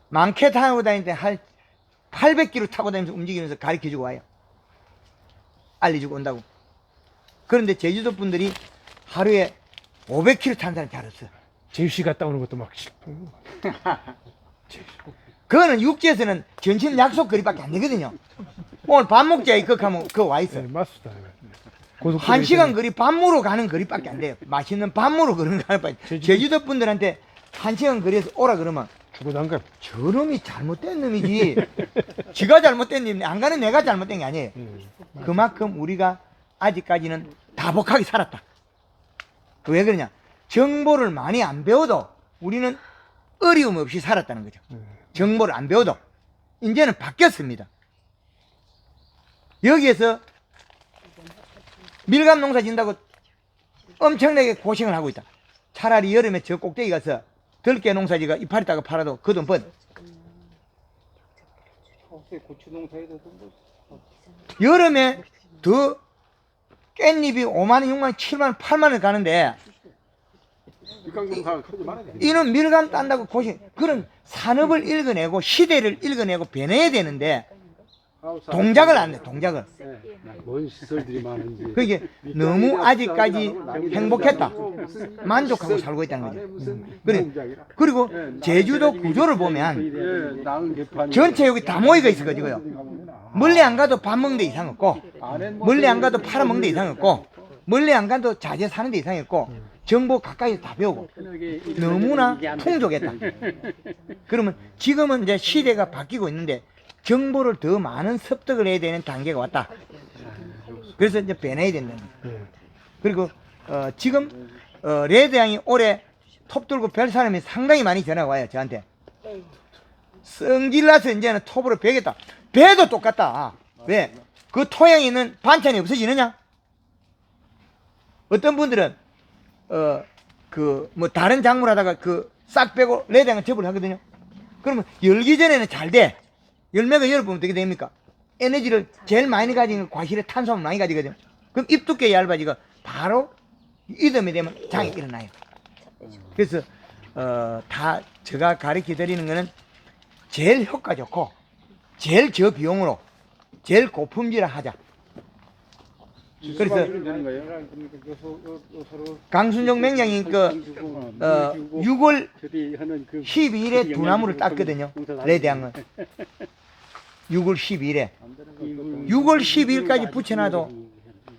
S1: 많게 타고 다닐 때 한 800km 타고 다니면서 움직이면서 가르쳐주고 와요. 알려주고 온다고. 그런데 제주도 분들이 하루에 500km 타는 사람이 잘 없어요.
S2: 제주시 갔다 오는 것도 막 싶어요.
S1: 그거는 육지에서는 전신 약속 거리밖에 안 되거든요. 오늘 밥 먹자 이거 하면 그거 와 있어.
S2: 네, 맞습니다.
S1: 한 시간 거리 밤무로 가는 거리밖에 안 돼요. 맛있는 밤무로 그런 거 하는 제주도 분들한테 한 시간 거리에서 오라 그러면
S2: 죽어난가.
S1: 저놈이 잘못된 놈이지. 지가 잘못된 놈이 안 가는 내가 잘못된 게 아니에요. 그만큼 우리가 아직까지는 다복하게 살았다. 왜 그러냐? 정보를 많이 안 배워도 우리는 어려움 없이 살았다는 거죠. 정보를 안 배워도 이제는 바뀌었습니다. 여기에서 밀감 농사 짓는다고 엄청나게 고생을 하고 있다. 차라리 여름에 저 꼭대기 가서 들깨 농사지가 이파리다가 팔아도 그 돈 번.
S5: 고추 농사에도 뭐
S1: 여름에 더 깻잎이 5만원, 6만원, 7만원, 8만원 가는데
S4: 밀강농사 그러지 말아야 돼.
S1: 이는 밀감 딴다고 고생. 그런 산업을 읽어내고 시대를 읽어내고 변해야 되는데 동작을 안 해. 동작을.
S6: 뭔 시설들이 많은지.
S1: 그게 너무 아직까지 행복했다. 만족하고 살고 있다는 거죠. 그래. 그리고 제주도 구조를 보면 전체 여기 다 모이가 있어가지고요. 멀리 안 가도 밥 먹는 데 이상 없고, 멀리 안 가도 팔아먹는 데 이상 없고, 멀리 안 가도 자재 사는 데 이상 없고, 정보 가까이서 다 배우고, 너무나 풍족했다. 그러면 지금은 이제 시대가 바뀌고 있는데, 정보를 더 많은 습득을 해야 되는 단계가 왔다. 그래서 이제 변해야 된다는 거예요. 그리고 지금 레드향이 올해 톱 들고 별 사람이 상당히 많이 전화가 와요. 저한테. 성질나서 이제는 톱으로 베겠다. 배도 똑같다. 왜? 그 토양에 있는 반찬이 없어지느냐? 어떤 분들은 뭐 다른 작물 하다가 싹 빼고 레드향을 접을 하거든요. 그러면 열기 전에는 잘 돼. 열매가 열어보면 어떻게 됩니까? 에너지를 제일 많이 가진 과실에 탄수화물 많이 가지거든요. 그럼 잎 두께 얇아지고 바로 이듬이 되면 장이 일어나요. 그래서 다 제가 가르쳐 드리는 거는 제일 효과 좋고 제일 저비용으로 제일 고품질을 하자. 그래서 강순종 맹장이 6월 12일에 두 나무를 땄거든요. 레드향을 6월 12일에 6월 12일까지 붙여놔도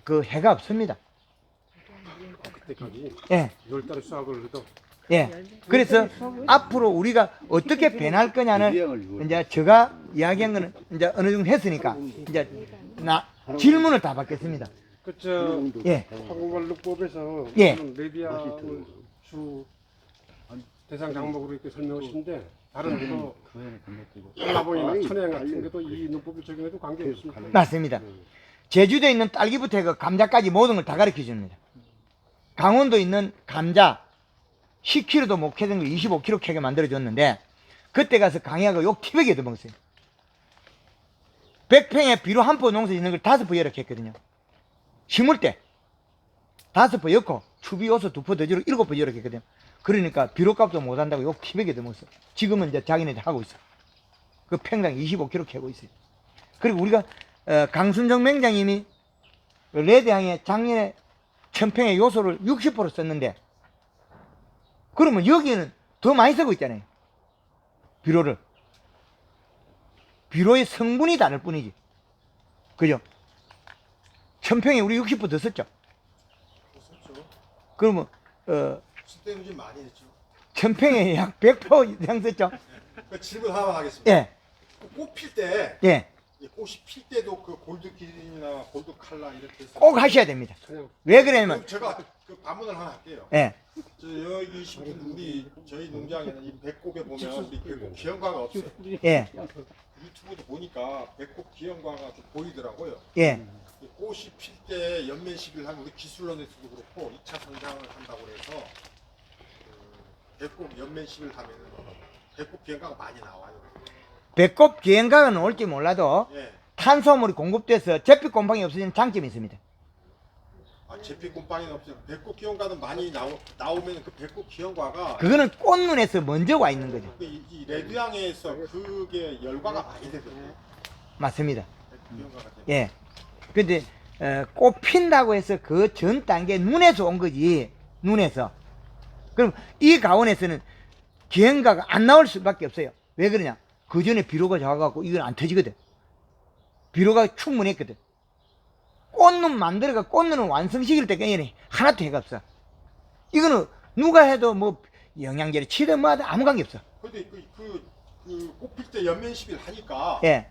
S1: 그 해가 없습니다.
S3: 그때까지
S1: 예.
S3: 6월달에 수확을 해도
S1: 예. 그래서 앞으로 우리가 어떻게 변할 거냐는 이제 제가 이야기한 거는 이제 어느 정도 했으니까 이제 질문을 다 받겠습니다.
S6: 그저
S1: 예.
S6: 한국말로법에서
S1: 예.
S6: 레비아를 주 대상 장목으로 이렇게 설명하시는데 다른 또 한라봉이나 천혜향 같은 것도 이 논법을 적용해도 관계 없습니다.
S1: 맞습니다. 제주도에 있는 딸기부터 해서 감자까지 모든 걸 다 가르쳐 줍니다. 강원도에 있는 감자 10kg도 못 캐던 거 25kg 캐게 만들어줬는데 그때 가서 강의하고 욕 티백에 얻어먹었어요. 100평에 비료 한 포 농사 짓는 걸 5포 이렇게 했거든요. 심을 때 5포 엮고 추비 요소 2포 더 주로 7포 이렇게 했거든요. 그러니까 비료값도 못 한다고 욕 티백에 얻어먹었어요. 지금은 이제 자기네들 하고 있어. 그 평당 25kg 캐고 있어요. 그리고 우리가 강순정 맹장님이 레드향에 작년에 1000평의 요소를 60% 썼는데 그러면 여기는 더 많이 쓰고 있잖아요. 비료를. 비료의 성분이 다를 뿐이지. 그죠? 1000평에 우리 60%더 썼죠.
S3: 그렇죠.
S1: 그러면
S3: 쓸데없이 많이 했죠.
S1: 1000평에 약 100% 이상 썼죠.
S3: 그 질문 하나 하겠습니다.
S1: 예.
S3: 꽃 필 때,
S1: 예.
S3: 이 꽃이 필 때도 그 골드 기린이나 골드 칼라 이렇게 해서
S1: 꼭 하셔야 됩니다. 왜 그러냐면
S3: 그럼 제가 그 반문을 하나 할게요.
S1: 예.
S3: 저 여기 있는 우리 저희 농장에는 이 배꼽에 보면 우리 배꼽 기형과가 없어요.
S1: 예.
S3: 유튜브도 보니까 배꼽 기형과가 좀 보이더라고요.
S1: 예.
S3: 이 꽃이 필 때 연면 시비를 하면 우리 기술론에서도 그렇고 2차 성장을 한다고 해서 그 배꼽 연면 시비를 하면은 배꼽 기형과가 많이 나와요.
S1: 배꼽 기행각은 올지 몰라도
S3: 예.
S1: 탄수화물이 공급돼서 잿빛 곰팡이 없어지는 장점이 있습니다.
S3: 아, 제피 곰팡이는 없어요. 배꼽 기형과는 많이 나오면 그 배꼽 기형과가
S1: 그거는 꽃눈에서 먼저 와 있는 거죠.
S3: 이 레드향에서 그게 열과가 많이 되거든요.
S1: 맞습니다.
S3: 배꼽 기형과가 때문에.
S1: 예. 근데 꽃 핀다고 해서 그 전 단계 눈에서 온 거지. 눈에서. 그럼 이 가온에서는 기행가가 안 나올 수밖에 없어요. 왜 그러냐? 그 전에 비료가 작아갖고 이건 안 터지거든. 비료가 충분했거든. 꽃눈 만들어가 꽃눈을 완성시킬 때까지 하나도 해가 없어. 이거는 누가 해도 뭐 영양제를 치든 뭐하든 아무 관계 없어.
S3: 근데 꽃필 때 연면 시비를 하니까
S1: 예.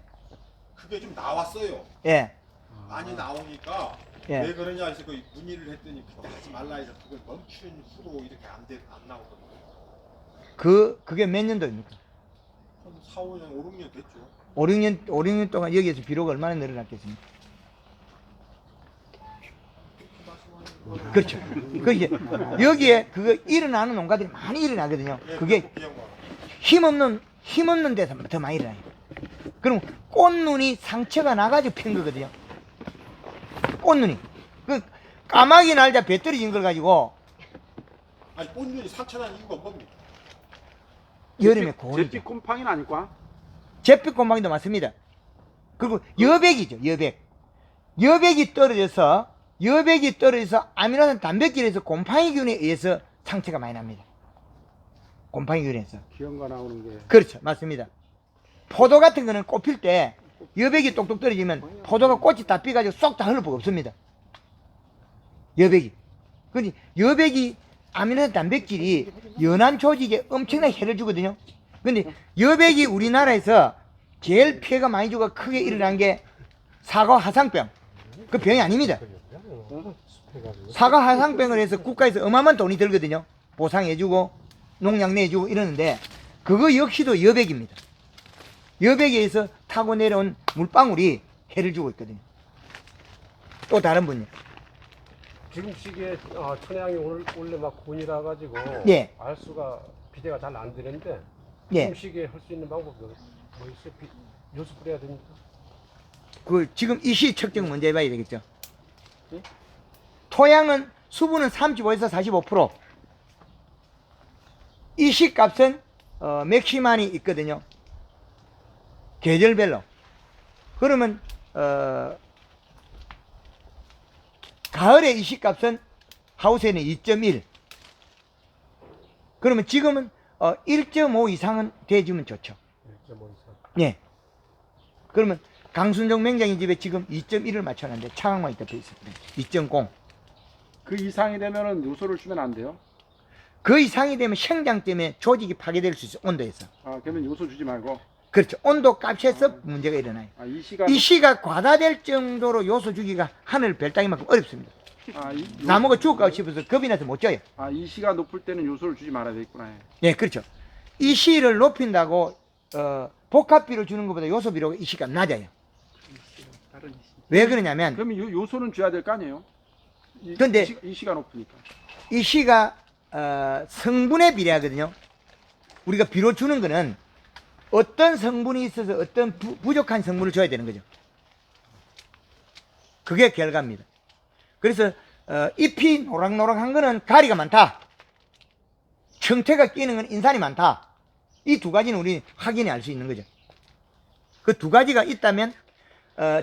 S3: 그게 좀 나왔어요.
S1: 예.
S3: 많이 나오니까
S1: 예.
S3: 왜 그러냐 해서 그 문의를 했더니 그때 하지 말라 해서 그걸 멈춘 후로 이렇게 안 나오거든요.
S1: 그게 몇 년도입니까?
S3: 한 4, 5년, 5, 6년 됐죠.
S1: 5, 6년 동안 여기에서 비료가 얼마나 늘어났겠습니까? 그렇죠. 그게 여기에 그거 일어나는 농가들이 많이 일어나거든요.
S3: 예,
S1: 그게
S3: 배꼽 기형과.
S1: 힘없는 데서 더 많이 일어나요. 그럼 꽃눈이 상처가 나가지고 핀 거거든요. 꽃눈이. 그 까마귀 날자 배 떨어진 걸 가지고
S3: 아니 꽃눈이 상처 난 이유가 뭡니까?
S1: 여름에 고온이죠.
S4: 잿빛 곰팡이는 아닐까?
S1: 잿빛 곰팡이도 맞습니다. 그리고 여백이죠. 여백이 떨어져서 아미노산 단백질에서 곰팡이균에 의해서 상처가 많이 납니다. 곰팡이균에서.
S6: 기형과 나오는 게
S1: 그렇죠. 맞습니다. 포도 같은 거는 꽃 필 때 여백이 똑똑 떨어지면 포도가 꽃이 다 삐가지고 쏙 다 흘릴 수가 없습니다. 여백이. 그런데 여백이 아미노산 단백질이 연한 조직에 엄청나게 해를 주거든요. 근데 여백이 우리나라에서 제일 피해가 많이 주고 크게 일어난 게 사과 화상병. 그 병이 아닙니다. 사과 화상병을 해서 국가에서 어마어마한 돈이 들거든요. 보상해주고 농약 내주고 이러는데 그거 역시도 여백입니다. 여백에 의해서 타고 내려온 물방울이 해를 주고 있거든요. 또 다른 분요.
S6: 지금 시기에 천혜향이 원래 막 곤이라 가지고
S1: 예.
S6: 알 수가 비대가 잘 안 되는데
S1: 예.
S6: 지금 시기에 할 수 있는 방법이 뭐 있어요? 요수 뿌려야 됩니까?
S1: 그 지금 이 시 측정 먼저 해봐야 되겠죠.
S6: 예?
S1: 토양은 수분은 35에서 45%. 이 시 값은 맥시만이 있거든요. 계절별로. 그러면 가을에 이 시 값은 하우스에는 2.1. 그러면 지금은 1.5 이상은 돼주면 좋죠.
S6: 1.5 이상.
S1: 예. 그러면 강순정 맹장이 집에 지금 2.1을 맞춰놨는데 차광만이 덮여 있습니다. 2.0.
S4: 그 이상이 되면은 요소를 주면 안 돼요?
S1: 그 이상이 되면 생장 때문에 조직이 파괴될 수 있어, 온도에서.
S4: 아, 그러면 요소 주지 말고.
S1: 그렇죠. 온도 값에서 문제가 일어나요.
S4: 아, 이 시가
S1: 이 시가 과다될 정도로 요소 주기가 하늘 별 따기만큼 어렵습니다. 나무가 죽을까 싶어서 겁이 나서 못 쪄요.
S4: 아, 이 시가 높을 때는 요소를 주지 말아야 되겠구나.
S1: 예, 그렇죠. 이 시를 높인다고 복합비를 주는 것보다 요소비로 이 시가 낮아요. 왜 그러냐면
S4: 그러면 요소는 줘야 될 거 아니에요?
S1: 근데
S4: 이 시가 높으니까.
S1: 이 시가 성분에 비례하거든요. 우리가 비로 주는 거는 어떤 성분이 있어서 어떤 부족한 성분을 줘야 되는 거죠. 그게 결과입니다. 그래서 잎이 노랑노랑한 거는 가리가 많다. 청태가 끼는 건 인산이 많다. 이 두 가지는 우리 확인해 알 수 있는 거죠. 그 두 가지가 있다면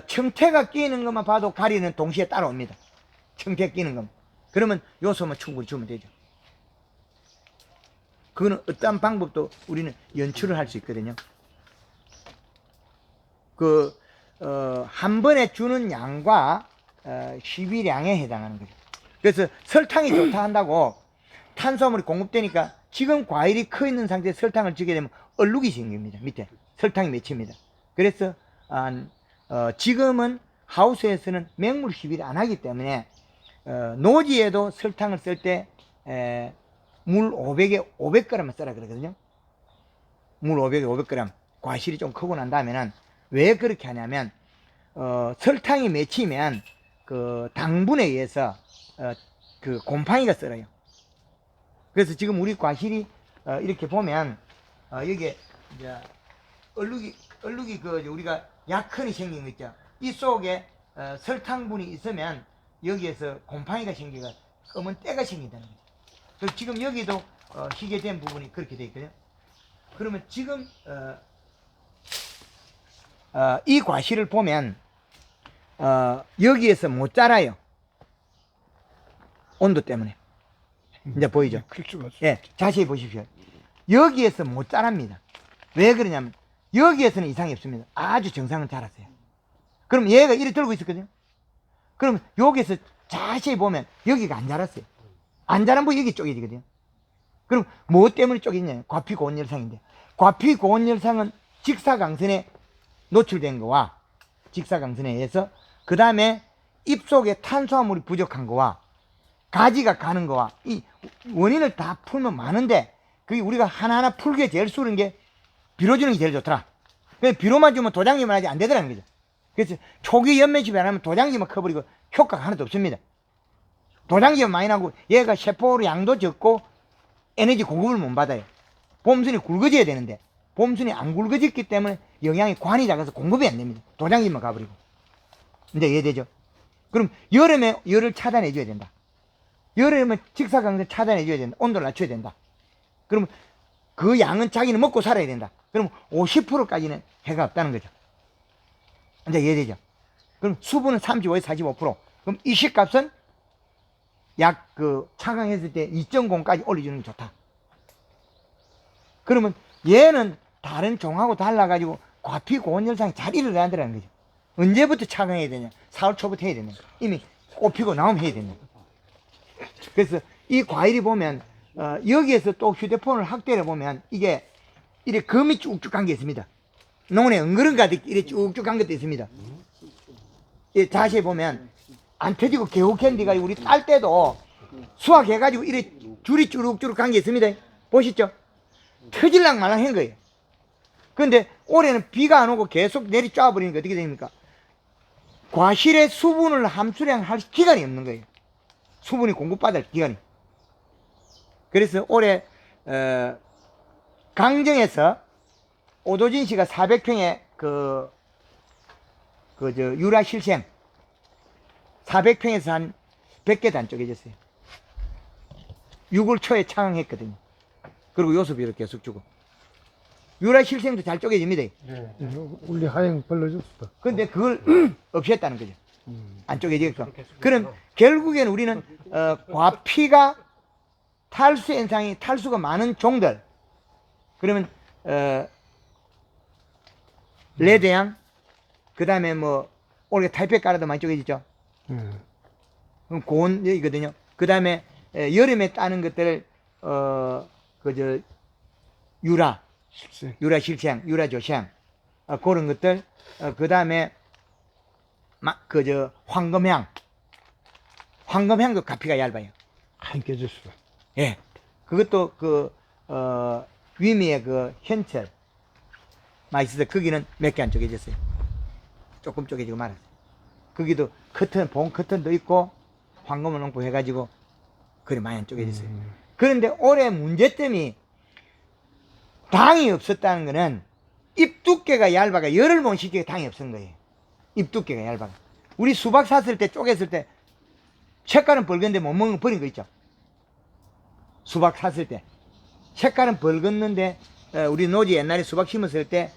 S1: 청태가 끼는 것만 봐도 가리는 동시에 따라옵니다. 청태 끼는 것. 그러면 요소만 충분히 주면 되죠. 그거는 어떠한 방법도 우리는 연출을 할 수 있거든요. 한 번에 주는 양과 시비량에 해당하는 거죠. 그래서 설탕이 좋다 한다고 탄수화물이 공급되니까 지금 과일이 커 있는 상태에서 설탕을 주게 되면 얼룩이 생깁니다. 밑에 설탕이 맺힙니다. 그래서 지금은 하우스에서는 맹물 시비를 안 하기 때문에 노지에도 설탕을 쓸 때 물 500에 500g만 써라 그러거든요. 물 500에 500g. 과실이 좀 크고 난 다음에는 왜 그렇게 하냐면 설탕이 맺히면 그 당분에 의해서 그 곰팡이가 썰어요. 그래서 지금 우리 과실이 이렇게 보면 여기에 이제 얼룩이 그 우리가 약흔이 생긴 거 있죠. 이 속에 설탕분이 있으면 여기에서 곰팡이가 생기가 검은 때가 생긴다는 거죠. 그래서 지금 여기도 희게 된 부분이 그렇게 돼 있거든요. 그러면 지금 이 과실을 보면 여기에서 못 자라요. 온도 때문에. 이제 보이죠?
S2: 클 수가 없어.
S1: 예, 자세히 보십시오. 여기에서 못 자랍니다. 왜 그러냐면 여기에서는 이상이 없습니다. 아주 정상은 자랐어요. 그럼 얘가 이리 들고 있었거든요. 그럼 여기에서 자세히 보면 여기가 안 자랐어요. 안 자란 부위 여기 쪼개지거든요. 그럼 뭐 때문에 쪼개지냐? 과피고온열상인데, 과피고온열상은 직사광선에 노출된 거와 직사광선에 의해서, 그 다음에 잎 속에 탄수화물이 부족한 거와 가지가 가는 거와, 이 원인을 다 풀면 많은데 그게 우리가 하나하나 풀기에 제일 쉬운 게 비료 주는 게 제일 좋더라. 그래서 비료만 주면 도장지만 하지 안 되더라는 거죠. 그래서 초기 연면시비 안 하면 도장지만 커버리고 효과가 하나도 없습니다. 도장지만 많이 나고 얘가 세포로 양도 적고 에너지 공급을 못 받아요. 봄순이 굵어져야 되는데 봄순이 안 굵어졌기 때문에 영양이 관이 작아서 공급이 안 됩니다. 도장지만 가버리고. 이제 이해되죠? 그럼 여름에 열을 차단해 줘야 된다. 여름에 직사광선 차단해 줘야 된다. 온도를 낮춰야 된다. 그럼 그 양은 자기는 먹고 살아야 된다. 그럼 50%까지는 해가 없다는 거죠. 이제 이해되죠? 그럼 수분은 35에서 45%. 그럼 이 식값은 약 차강했을 때 2.0까지 올려주는 게 좋다. 그러면 얘는 다른 종하고 달라가지고 과피고온열상이 잘 일어나더라는 거죠. 언제부터 차강해야 되냐? 4월 초부터 해야 되냐? 이미 꽃피고 나오면 해야 되냐? 그래서 이 과일이 보면 여기에서 또 휴대폰을 확대해 보면 이게 이렇게 금이 쭉쭉 간 게 있습니다. 논에 엉그런 가득 이렇게 쭉쭉 간 것도 있습니다. 이 자세히 보면 안 터지고 개우캔디가 우리 딸 때도 수확해가지고 이렇게 줄이 쭈룩쭈룩 간 게 있습니다. 보시죠? 터질랑 말랑 한 거예요. 근데 올해는 비가 안 오고 계속 내리 쫙버리니까 어떻게 됩니까? 과실의 수분을 함수량할 기간이 없는 거예요. 수분이 공급받을 기간이. 그래서 올해 강정에서 오도진 씨가 400평에 유라 실생 400평에서 한 100개도 안 쪼개졌어요. 6월 초에 창항했거든요. 그리고 요소비를 계속 주고. 유라 실생도 잘 쪼개집니다.
S2: 원래 하행 벌러졌어.
S1: 근데 그걸 없앴다는 거죠. 안 쪼개지겠어. 그럼 결국에는 우리는 과피가 탈수 현상이 탈수가 많은 종들, 그러면 레드양, 그 다음에 뭐 올해 타이페 깔아도 많이 쪼개지죠. 그럼 고온이거든요. 그 다음에 여름에 따는 것들을 그저 유라,
S2: 실세.
S1: 유라실생, 유라조생, 그런 것들, 그 다음에, 황금향도 가피가 얇아요.
S2: 안 깨질 수가.
S1: 예. 그것도 위미의 현철, 맛있어서 거기는 몇 개 안 쪼개졌어요. 조금 쪼개지고 말았어요. 거기도 본 커튼도 있고, 황금을 넣고 해가지고, 그래 많이 안 쪼개졌어요. 그런데 올해 문제점이 당이 없었다는 거는 잎 두께가 얇아가 열을 못 식히게 당이 없은 거예요. 잎 두께가 얇아가. 우리 수박 샀을 때 쪼갰을 때 색깔은 붉은데 못 먹는 거 버린 거 있죠. 수박 샀을 때 색깔은 붉었는데 우리 노지 옛날에 수박 심었을 때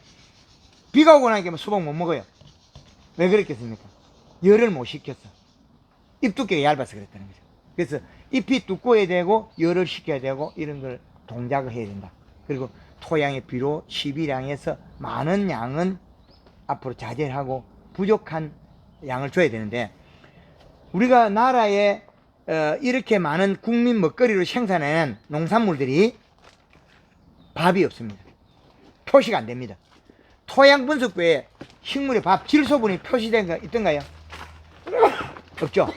S1: 비가 오고 나니까 수박 못 먹어요. 왜 그랬겠습니까? 열을 못 식혔어. 잎 두께가 얇아서 그랬다는 거죠. 그래서 잎이 두꺼워야 되고 열을 식혀야 되고 이런 걸 동작을 해야 된다. 그리고 토양의 비료 12량에서 많은 양은 앞으로 자제를 하고 부족한 양을 줘야 되는데 우리가 나라에 이렇게 많은 국민 먹거리를 생산하는 농산물들이 밥이 없습니다. 표시가 안 됩니다. 토양 분석부에 식물의 밥 질소분이 표시된 거 있던가요? 없죠.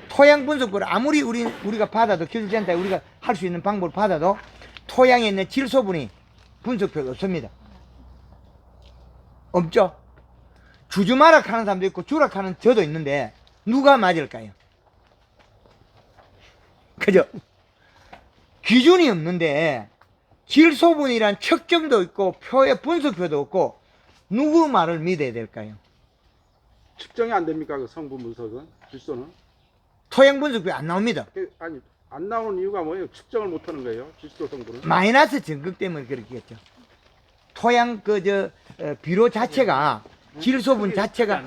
S1: 토양 분석부를 아무리 우리가 받아도 기술센터에 우리가 할 수 있는 방법을 받아도 토양에 있는 질소분이 분석표가 없습니다. 없죠. 주주마락 하는 사람도 있고 주락하는 저도 있는데 누가 맞을까요? 그죠? 기준이 없는데 질소분이란 측정도 있고 표의 분석표도 없고 누구 말을 믿어야 될까요?
S4: 측정이 안 됩니까? 그 성분 분석은 질소는?
S1: 토양 분석표 안 나옵니다.
S4: 아니 안 나오는 이유가 뭐예요? 측정을 못 하는 거예요? 질소 성분은?
S1: 마이너스 전극 때문에 그렇겠죠. 토양 비료 자체가 질소분 자체가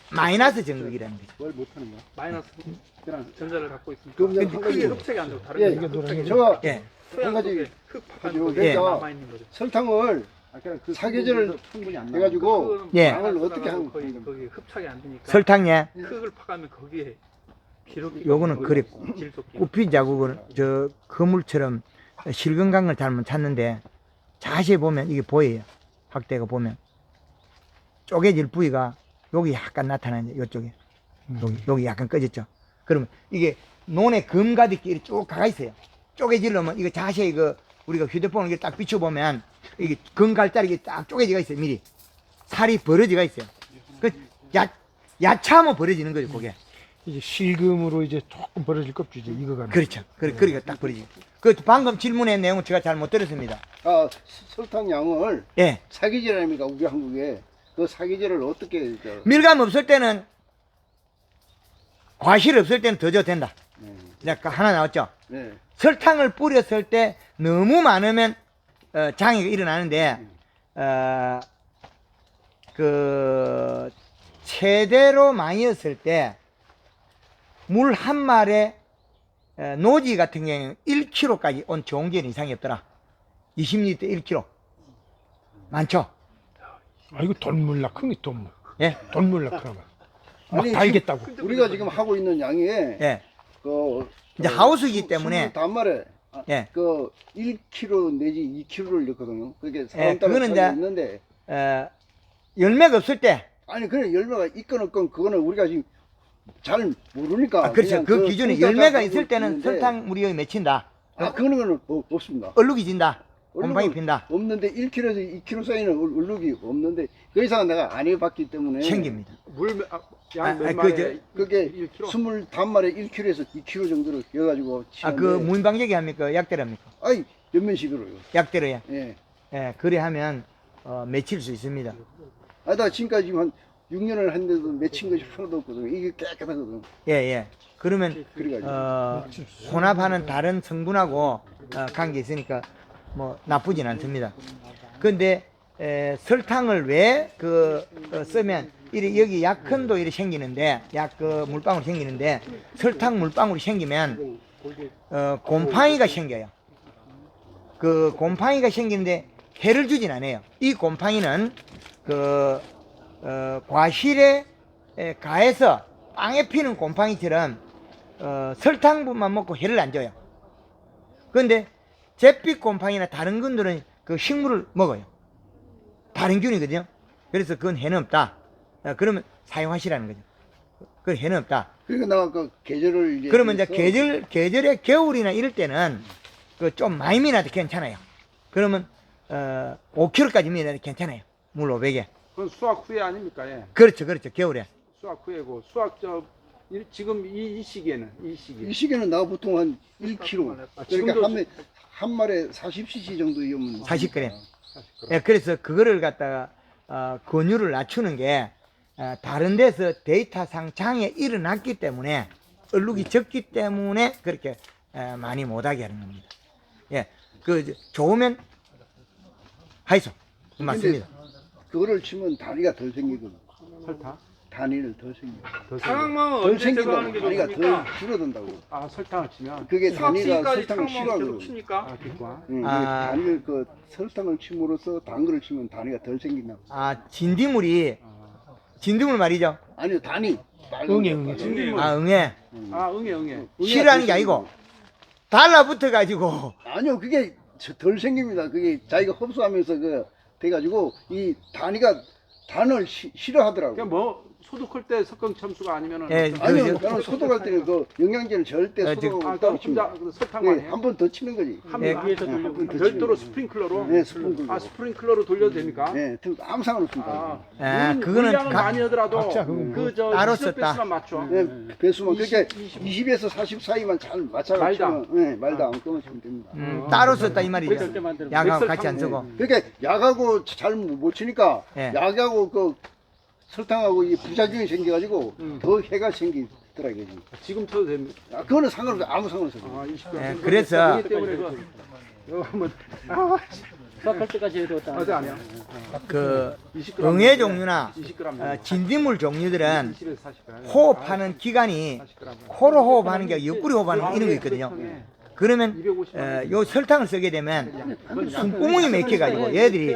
S1: 마이너스 전극이라는 거죠.
S6: 뭘 못하는 거야?
S5: 마이너스
S6: 그냥
S5: 전자를 갖고 있으니까.
S6: 그럼 그냥
S1: 근데
S6: 한
S5: 크게
S6: 가지
S5: 흡착이 안 되고 다른
S6: 예,
S5: 거니까 흡착이
S6: 제가
S1: 예.
S6: 한 가지
S5: 흙
S6: 가지고
S5: 파가지고
S6: 그래서
S5: 남아 있는 거죠.
S6: 설탕을
S4: 그
S6: 사계절을
S4: 충분히 안
S6: 해가지고
S5: 흙은
S1: 예.
S6: 양을 어떻게 하는
S5: 거기
S6: 거예요?
S5: 거기 흡착이 안 되니까
S1: 설탕에
S5: 흙을 파가면 거기에 기록이
S1: 요거는 그래
S5: 질소기.
S1: 꽃핀 자국을 저 거물처럼 실건강을 잘못 찾는데 자세히 보면 이게 보여요. 확대가 보면 쪼개질 부위가 여기 약간 나타나는데 이쪽에 여기 약간 꺼졌죠. 그러면 이게 논의 금가득히 이렇게 쭉 가가 있어요. 쪼개지려면 이거 자세히 우리가 휴대폰을 이렇게 딱 비춰보면 이게 금갈자리가 딱 쪼개지가 있어요. 미리 살이 벌어지가 있어요. 그 야차하면 벌어지는 거죠. 그게.
S2: 이제 실금으로 이제 조금 벌어질 겁죠. 이제 익어가면.
S1: 그렇죠. 그러니까 딱 버리지. 그 방금 질문의 내용은 제가 잘 못 들었습니다.
S6: 아, 설탕 양을
S1: 예.
S6: 사계절 아닙니까 우리 한국에 그 사계절을 어떻게
S1: 밀감 없을 때는 과실 없을 때는 더 줘도 된다. 아까 하나 나왔죠.
S6: 네.
S1: 설탕을 뿌렸을 때 너무 많으면 장애가 일어나는데 최대로 많이였을 때 물 한 말에 노지 같은 경우에는 1kg까지 온 좋은 게 이상이 없더라. 20리터 1kg. 많죠?
S2: 아 이거 돈물락 큰게 돈물.
S1: 예?
S2: 돈물락 크나 봐. 막
S6: 아니,
S2: 달겠다고.
S6: 우리가 지금 하고 있는 양이
S1: 예.
S6: 그
S1: 이제 하우스이기 때문에
S6: 단말에
S1: 예.
S6: 그 1kg 내지 2kg를 넣거든요. 그게
S1: 예,
S6: 사람 따라
S1: 그거는
S6: 차이가
S1: 이제
S6: 있는데
S1: 열매가 없을 때
S6: 아니 그래 열매가 있건 없건 그거는 우리가 지금 잘 모르니까
S1: 그렇죠.
S6: 그냥
S1: 그 기준에
S6: 통장
S1: 열매가
S6: 가지고
S1: 있을 때는
S6: 있는데
S1: 설탕 무리가 맺힌다.
S6: 그런 거는 없습니다.
S1: 얼룩이 진다.
S6: 얼룩은
S1: 곰팡이 핀다.
S6: 없는데 1kg에서 2kg 사이는 얼룩이 없는데 그 이상은 내가 안 해봤기 때문에
S1: 생깁니다.
S4: 양몇
S1: 그
S4: 마리에
S6: 그게
S4: 1kg?
S6: 20단말에 1kg에서 2kg 정도로 여가지고 치는데
S1: 무인방제기 합니까? 약대로 합니까?
S6: 아이 몇면식으로요.
S1: 약대로야.
S6: 예.
S1: 예, 그래 하면 맺힐 수 있습니다.
S6: 나 지금까지 지금 한 6년을 했는데도 맺힌 것이 하나도 없거든요. 이게 깨끗하거든.
S1: 예, 예. 그러면
S6: 그래가지고
S1: 혼합하는 다른 성분하고 관계 있으니까 뭐 나쁘진 않습니다. 근데 설탕을 왜 쓰면 여기 약흔도 이렇게 생기는데 물방울이 생기는데 설탕 물방울이 생기면 곰팡이가 생겨요. 그 곰팡이가 생기는데 해를 주진 않아요. 이 곰팡이는 과실에 가해서 빵에 피는 곰팡이처럼 설탕분만 먹고 해를 안 줘요. 그런데 잿빛 곰팡이나 다른 균들은 그 식물을 먹어요. 다른 균이거든요. 그래서 그건 해는 없다. 그러면 사용하시라는 거죠. 그건 해는 없다.
S7: 그러니까 내가 그 계절을 이제
S1: 그러면 이제
S7: 해서
S1: 계절에 겨울이나 이럴 때는 그 좀 많이 미나도 괜찮아요. 그러면 5kg까지 미나도 괜찮아요. 물 500에.
S4: 그건 수확 후에 아닙니까? 예.
S1: 그렇죠, 겨울에.
S4: 수확 후에고 수확 지금 이 시기에는
S7: 이 시기는 내가 보통 한 1kg.
S4: 지금도
S7: 그러니까 한 마리에 40cc 정도 이면
S1: 40g. 예, 그래서 그거를 갖다가 권유를 낮추는 게 다른 데서 데이터상 장애 일어났기 때문에 얼룩이 적기 때문에 그렇게 많이 못하게 하는 겁니다. 예, 그 좋으면 하이소 맞습니다.
S7: 그거를 치면 다리가 덜 생기거든.
S4: 설탕?
S7: 단위를 덜 생겨.
S5: 상황망은
S7: 덜
S5: 언제
S7: 생긴다고
S5: 제거하는 게
S7: 다리가
S5: 좋습니까?
S7: 덜 줄어든다고.
S4: 아 설탕을 치면
S7: 그게 단위가
S5: 수학시까지
S7: 설탕을
S5: 상황망은 계속
S7: 싫어하거든.
S5: 칩니까?
S4: 뒷과
S7: 응,
S1: 아.
S7: 단위를 그 설탕을 침으로써 단 거를 치면 단위가 덜 생긴다고.
S1: 진딧물 말이죠.
S7: 아니요 단위.
S2: 응애,
S7: 빨간 거.
S2: 응애.
S1: 응애.
S4: 응애
S1: 싫어하는 게 아니고 달라붙어 가지고
S7: 아니요 그게 덜 생깁니다. 그게 자기가 흡수하면서 그 돼가지고 이 단을 싫어하더라고.
S4: 그냥 뭐 소독할 때 석경 첨수가 아니면은
S1: 예,
S7: 아니요 나는 소독할 때는 그 영양제를 절대 소독하고
S4: 아,
S7: 따로
S4: 그
S7: 칩니다.
S4: 혼자 그 설탕만 해요?
S7: 한 번 더 치는 거지.
S1: 예,
S5: 위에서
S7: 한
S5: 돌리고
S7: 번 더
S4: 별도로
S7: 치는
S4: 스프링클러로?
S7: 거지. 네, 스프링클러.
S4: 아 스프링클러로 돌려도 됩니까?
S7: 네, 아무 상관없습니다.
S4: 아,
S1: 그거는
S4: 물량은
S1: 각-
S4: 많이 하더라도
S2: 각자 그건
S4: 그저
S1: 따로
S4: 시럽
S1: 썼다.
S4: 배수만 맞춰.
S7: 네, 배수만 그러니까 20에서 40 사이만 잘 맞춰가지고
S4: 말다.
S7: 치면, 네, 말다 안 끊어주면 됩니다.
S1: 따로 썼다 이 말이죠.
S5: 절대 만들어.
S1: 약하고
S4: 백설탕,
S1: 같이 안 쓰고.
S7: 그러니까 약하고 잘 못 치니까
S1: 예.
S7: 약하고 그 설탕하고 이 부작용이 생겨가지고 더 해가 생기더라고요.
S4: 지금 쳐도 됩니다.
S7: 아, 그거는 상관없어요. 아무 상관없어요.
S4: 아, 20g.
S1: 예, 그래서
S4: 그렇기 때문에 이거 한번
S5: 수학할 때까지 해도
S4: 어제 아니야?
S1: 그
S4: 20g.
S1: 응애 종류나
S4: 20g.
S1: 진딧물 종류들은
S4: 20에서 40g.
S1: 호흡하는 기간이
S4: 40g.
S1: 코로 호흡하는 게 옆구리 호흡하는 이런 거 있거든요. 그러면 요 설탕을 쓰게 되면 숨구멍이 막혀가지고 얘들이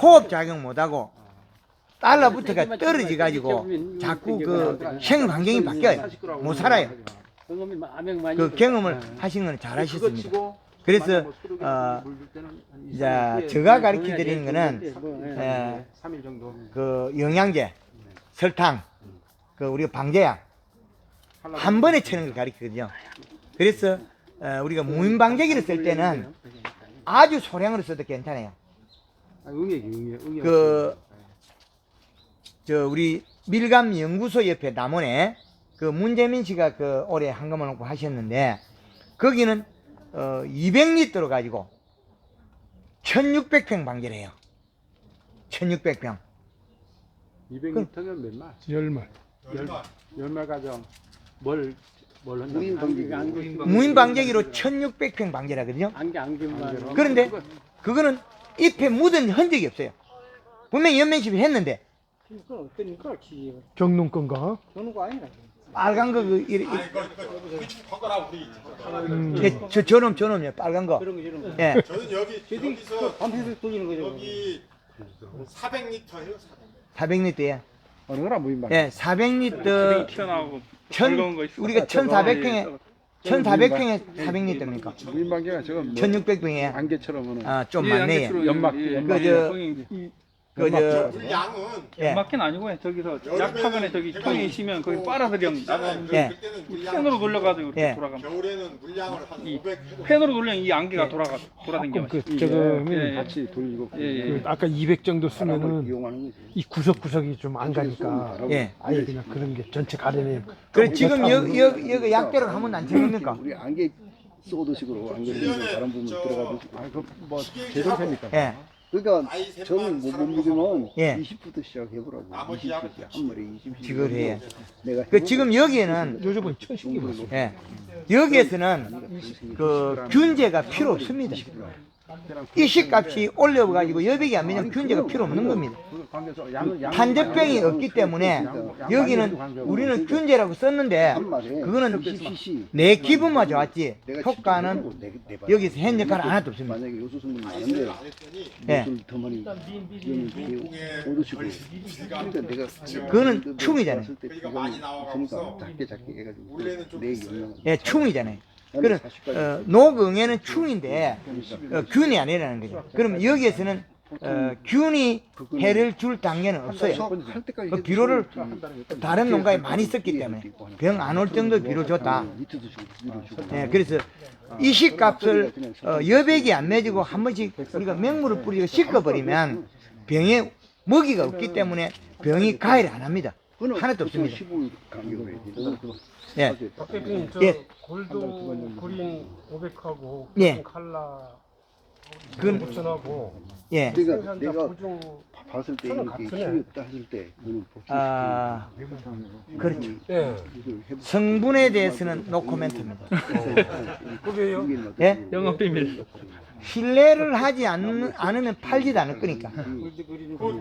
S1: 호흡 작용 못하고 달라붙어가 떨어져 가지고 자꾸 그 생활 환경이 바뀌어요. 못 살아요. 그 경험을 하신 건 잘 하셨습니다. 그래서 이제 제가 가르쳐 드리는 거는
S4: 3일 정도.
S1: 그 영양제, 설탕, 그 우리가 방제약 한 번에 치는 걸 가르치거든요. 그래서 우리가 무인방제기를 쓸 때는 아주 소량으로 써도 괜찮아요.
S4: 응애.
S1: 우리 밀감 연구소 옆에 남원에 그 문재민 씨가 그 올해 한금을 놓고 하셨는데 거기는 200리터로 가지고 1600평 방제를 해요. 1600평.
S4: 200리터면 몇 말?
S2: 열말.
S4: 열말 가정 뭘 한다?
S1: 무인 방제기로 1600평 방제를 하거든요.
S5: 안개만.
S1: 그런데 그거는 잎에 묻은 흔적이 없어요. 분명히 연면십이 했는데
S5: 그건 어떠니까 지
S2: 경농 건가?
S5: 저는 거 아니라.
S1: 빨간 거
S3: 아니 그 축한 거라 우리
S1: 저놈이요 빨간 거.
S5: 그런 거 저런 거.
S1: 예.
S3: 저는 여기서
S5: 밤새서 돌리는 거죠.
S3: 여기 400리터예요.
S1: 400리터에.
S4: 어느 거라 무인방.
S1: 예, 400리터
S5: 튀어나오고
S1: 우리가 1400평에 1400평에 400리터입니까?
S4: 무인방개가 저거
S1: 1600평에
S4: 안개처럼은
S1: 좀 많네요.
S4: 연막
S1: 그저
S3: 물량은
S1: 예.
S5: 막힌 아니고 저기서 약하거나 저기 통에 있으면 거기 빨아서 그냥 나가면
S1: 예.
S3: 그때는 물량
S5: 펜으로 돌려가지고 이렇게
S1: 예.
S5: 돌아가면
S3: 겨울에는 물량을 한 500.
S5: 펜으로 돌리면 이 안개가 돌아다녀.
S2: 그 저거면
S5: 예.
S4: 같이 돌리고.
S2: 그 아까 200 정도 쓰면은
S7: 이용하는 거지.
S2: 이 구석구석이 좀 안 가니까
S1: 예.
S2: 아예 그냥 그런 게 전체 가려내요.
S1: 그래 지금 여기 약대로 한 번도 안 쳐놓습니까?
S7: 우리 안개 쏘드식으로 안개 바람 부분 들어가듯이.
S4: 뭐 제대로 됩니까?
S1: 예.
S7: 그러니까
S3: 아이 셋만
S7: 저는 못
S3: 사람으로
S7: 믿으면
S1: 예.
S7: 20부터 시작해보라고.
S3: 나머지
S7: 20cc
S3: 약은
S7: 한 마리 20cc.
S1: 지금 해.
S7: 내가
S1: 그 지금 여기에는
S2: 요즘은 1000씩이 벌써.
S1: 예. 여기에서는 그 균제가 필요 없습니다. 일식값이 올려가지고 여백이 안 되면 균제가 필요 없는 겁니다. 탄저병이 없기 때문에 여기는 우리는 균제라고 썼는데
S7: 한 마리에
S1: 그거는
S7: 10cc.
S1: 내 기분만 좋았지
S7: 내가
S1: 효과는
S7: 내
S1: 여기서 한 역할 하나도 없습니다.
S7: 만약에 요소 성분이
S3: 아이
S7: 많은데
S3: 셋을 안 했더니
S1: 예.
S7: 요소를 더 많이 오르시고 그러니까 내가
S1: 그거는 충이잖아요.
S7: 봤을 때
S3: 그러니까
S7: 비감이
S3: 많이 나와가면서
S7: 있으니까 작게 해가지고
S3: 원래는 좀
S7: 내
S3: 있어요.
S7: 영향을
S1: 예, 충이잖아요. 그럼 녹응에는 충인데 균이 아니라는 거죠. 그러면 여기에서는 균이 해를 줄 단계는 없어요. 그 비료를 다른 농가에 많이 썼기 때문에 병 안 올 정도 비료 줬다. 예, 그래서 이식값을 여백이 안 맺고 한 번씩 우리가 맹물을 뿌리고 씻어버리면 병에 먹이가 없기 때문에 병이 가해를 안 합니다. 하나도 없습니다. 예.
S6: 박 대표님 저
S1: 예.
S6: 골드 그린 500하고
S1: 예.
S6: 칼라
S1: 그건-
S6: 붙여하고
S1: 예.
S7: 그러니까
S6: 생산자
S7: 내가
S6: 보증
S7: 봤을 때
S6: 저는
S7: 이렇게
S6: 같으네.
S7: 힘이 없다 했을 때 그거는
S1: 아, 그렇죠.
S6: 예.
S1: 성분에 대해서는 노코멘트입니다.
S6: 그게요?
S1: 예?
S8: 영업 비밀.
S1: 신뢰를 하지 않으면 팔지도 않을 거니까.
S3: 좀뭐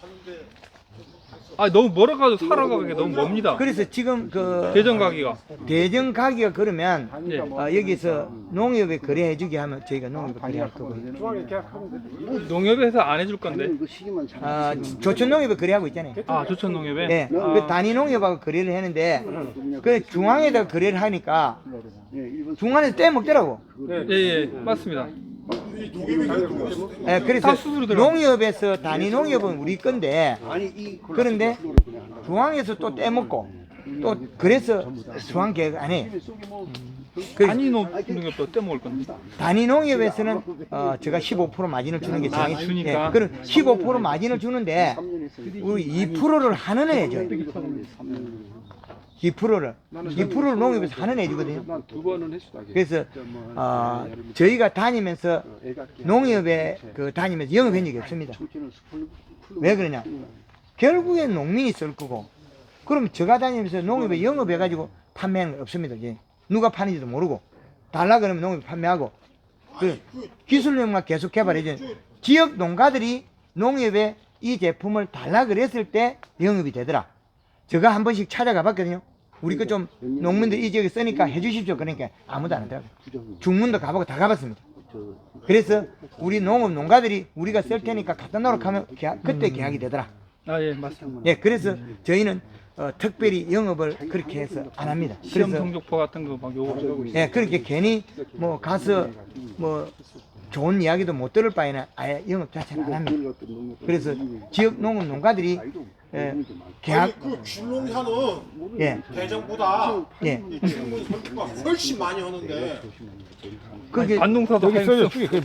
S3: 하는데
S8: 아 너무 멀어가지고 사러 가기가 너무 멉니다.
S1: 그래서 지금 그
S8: 대전 가기가.
S1: 대전 가기가 그러면
S8: 예.
S1: 여기서 농협에 거래해주게 하면 저희가 농협에 거래할 거고요.
S6: 중앙에 계약하면 돼.
S8: 농협에서 안 해줄 건데.
S7: 그 시기만 참.
S1: 아, 조천농협에 거래하고 있잖아요.
S8: 아 조천 농협에.
S1: 예, 그 단위 농협하고 거래를 했는데 그 중앙에다 거래를 하니까 중앙에서 떼먹더라고.
S8: 예예 맞습니다.
S3: 이 녹음이 그래도
S1: 예, 그래서
S8: 다 수수료 들어가.
S1: 농협에서 단위 농협은 우리 건데
S7: 아니 이
S1: 그런데 중앙에서 또 떼먹고 또 그래서 중앙 계획 안 해.
S8: 단위 농협도 떼먹을 건데.
S1: 단위 농협에서는 제가 15% 마진을 주는 게 정해.
S8: 주니까.
S1: 예, 그럼 15% 마진을 주는데 우리 2%를 한은 해줘요. 2%를 농협에서 한은 해주거든요.
S4: 난두 번은 했어.
S1: 그래서 저희가 다니면서 농협에 그 다니면서 영업한 적이 없습니다. 왜 그러냐? 결국엔 농민이 쓸 거고, 그럼 제가 다니면서 농협에 영업해가지고 판매하는 거 없습니다. 이제 누가 파는지도 모르고 달라 그러면 농협에 판매하고 그 기술력만 계속 개발해줘. 지역 농가들이 농협에 이 제품을 달라 그랬을 때 영업이 되더라. 제가 한 번씩 찾아가 봤거든요. 우리 거 좀 농민들 이 지역에 쓰니까 해주십시오. 그러니까 아무도 안 하더라고요. 중문도 가보고 다 가봤습니다. 그래서 우리 농업 농가들이 우리가 쓸 테니까 갖다 놓으라 하면 그때 계약이 되더라.
S8: 아 예 맞습니다.
S1: 예, 그래서 저희는 특별히 영업을 그렇게 해서 안 합니다.
S8: 시험
S1: 그래서
S8: 성적표 같은 거 막 요구.
S1: 예, 그렇게 괜히 뭐 가서 뭐 좋은 이야기도 못 들을 바에는 아예 영업 자체를 안 합니다. 그래서 지역 농업 농가들이 계약
S3: 그 균농사는
S1: 예,
S3: 대전보다
S1: 예,
S3: 이 질문 선수가 훨씬 많이 하는데
S1: 그게
S8: 안농사도
S2: 여기
S8: 하얀
S2: 써줘 주게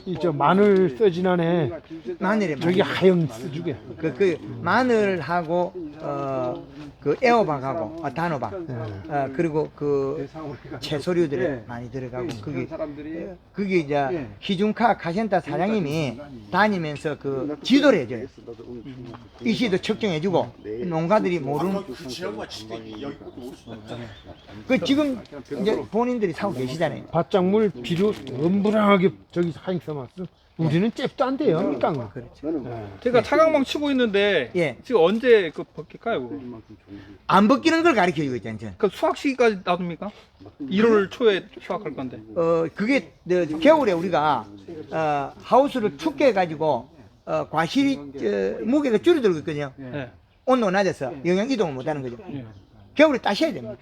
S2: 이저 마늘 써지나네
S1: 마늘에
S2: 저기 하영 써주게
S1: 그 마늘하고 그 애호박하고 단호박 그리고 그 채소류들이 많이 들어가고 그게 이제 희중카 카센터 사장님이 다니면서 그 지도를 해줘요. 이시도 측정해주고 농가들이 모르는
S3: 그 지역만 진짜 여기 꼭 모를 수는 없잖아요.
S1: 그 지금 이제 본인들이 사고 계시잖아요.
S2: 밭작물 비료 엄분하게 저기 하영 써놨어 우리는 잽도 안 돼요 밑강은
S8: 제가 차강망 치고 있는데
S1: 예.
S8: 지금 언제 그 벗길까요? 그거?
S1: 안 벗기는 걸 가르쳐 주고 있잖아요. 저는.
S8: 그 수확 시기까지 놔둡니까? 1월 초에 수확할 건데.
S1: 그게 겨울에 우리가 하우스를 춥게 해가지고 과실이 무게가 줄어들고 있거든요.
S8: 예.
S1: 온도가 낮아서 영양 이동을 못하는 거죠.
S8: 예.
S1: 겨울에 따셔야 됩니다.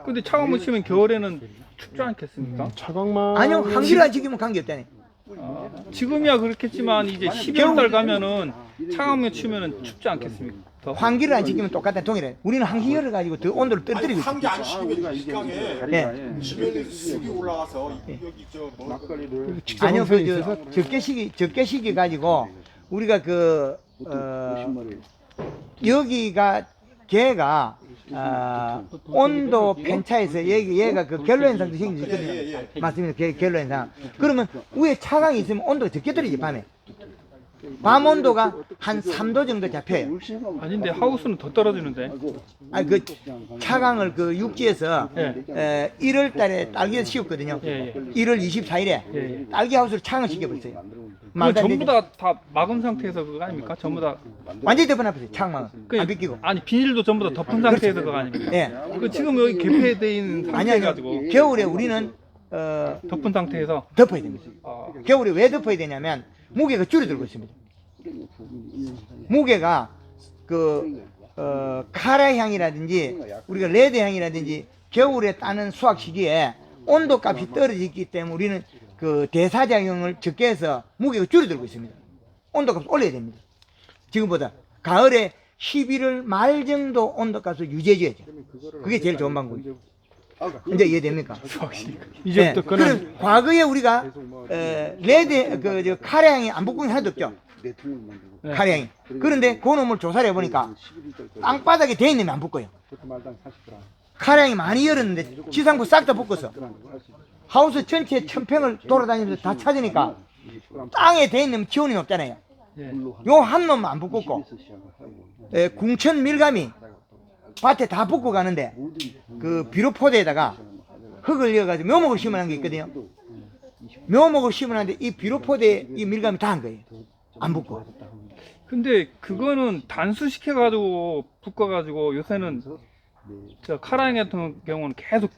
S8: 근데 차강망 치면 겨울에는 춥지 않겠습니까?
S2: 차광만
S1: 아니요, 한기를 지키면 관계 없다네.
S8: 지금이야 그렇겠지만 이제 12월달 가면은 차강망 치면은 춥지 않겠습니까? 더
S1: 환기를 안 지키면 똑같아 동일해. 우리는 환기 열어가지고 더 온도를 떨어뜨리고 있어요.
S3: 한게 안 시키면 직강에
S1: 예.
S3: 지면에 습이 올라와서 여기 저뭐
S4: 막걸리를
S1: 아니요, 적게 시기 가지고 우리가 여기가 개가 온도 편차에서 얘가 그 결로 현상도 생길 수 있거든요. 맞습니다. 결로 현상. 그러면 위에 차광이 있으면 온도가 적게 떨어지지 밤에. 밤 온도가 한 3도 정도 잡혀요.
S8: 아닌데 하우스는 더 떨어지는데.
S1: 그 차광을 그 육지에서
S8: 예.
S1: 1월 달에 딸기를 씌웠거든요.
S8: 예, 예.
S1: 1월 24일에
S8: 예.
S1: 딸기 하우스를 차광을 시켜버렸어요.
S8: 그건 전부 다 막은 상태에서 그거 아닙니까? 전부 다.
S1: 완전히 덮어놨어요. 차광만
S8: 그,
S1: 안 벗기고.
S8: 아니 비닐도 전부 다 덮은 상태에서 그거 아닙니까?
S1: 예.
S8: 그 지금 여기 개폐되어 있는
S1: 아니,
S8: 상태 가지고
S1: 겨울에 우리는
S8: 덮은 상태에서
S1: 덮어야 됩니다.
S8: 아,
S1: 겨울에 왜 덮어야 되냐면 무게가 줄어들고 있습니다. 무게가 카라 향이라든지 우리가 레드 향이라든지 겨울에 따는 수확 시기에 온도값이 떨어지기 때문에 우리는 그 대사작용을 적게 해서 무게가 줄어들고 있습니다. 온도값을 올려야 됩니다. 지금보다 가을에 11월 말 정도 온도값을 유지해줘야죠. 그게 제일 좋은 방법이죠. 이제 이해됩니까?
S2: 이제부터
S1: 네.
S2: 그는
S1: 그럼 과거에 우리가 레드 저 카레향이 안 붙고 하나도 없죠. 카레향이. 그런데 그 놈을 조사를 해보니까 땅바닥에 돼 있는 게 안 붙고요. 카레향이 많이 열었는데 지상부 싹 다 붙고서 하우스 전체 천평을 돌아다니면서 다 찾으니까 땅에 돼 있는 기온이 높잖아요. 요 한 놈만 안 붙고 궁천 밀감이 밭에 다 붙고 가는데 그 비료포대에다가 흙을 이어가지고 묘목을 심어놓은 게 있거든요. 묘목을 심어놨는데 이 비료포대에 이 밀감이 다 한 거예요. 안 붙고.
S8: 근데 그거는 단수시켜가지고 볶아가지고 요새는 저 카라인 같은 경우는 계속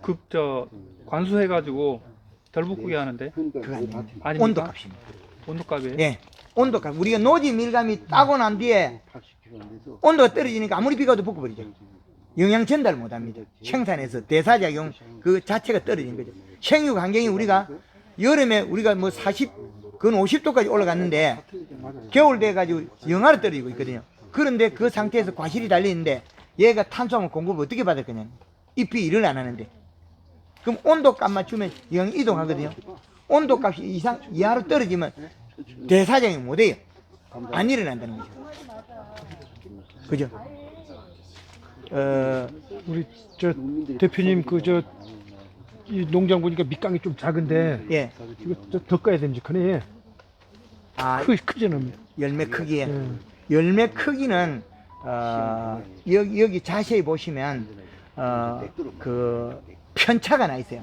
S8: 관수해가지고 덜 볶게 하는데
S1: 그거 아닙니다.
S8: 아닙니까?
S1: 온도값입니다.
S8: 온도값이에요?
S1: 예. 온도값. 우리가 노지 밀감이 따고 난 뒤에 온도가 떨어지니까 아무리 비가 와도 볶아버리죠. 영양 전달 못 합니다. 생산에서 대사작용 그 자체가 떨어진 거죠. 생육 환경이 우리가 여름에 우리가 뭐 50도까지 올라갔는데 겨울 돼가지고 영하로 떨어지고 있거든요. 그런데 그 상태에서 과실이 달리는데 얘가 탄수화물 공급을 어떻게 받을 거냐. 잎이 일을 안 하는데. 그럼 온도값만 주면 영 이동하거든요. 온도값이 이하로 떨어지면 대사작용이 못 해요. 안 일어난다는 거죠. 그죠?
S2: 우리 저 대표님 이 농장 보니까 밑강이 좀 작은데
S1: 예.
S2: 이거 더 까야 됩니다. 크네.
S1: 아,
S2: 크지는
S1: 열매 크기에.
S2: 예.
S1: 열매 크기는, 여기 자세히 보시면, 그, 편차가 나 있어요.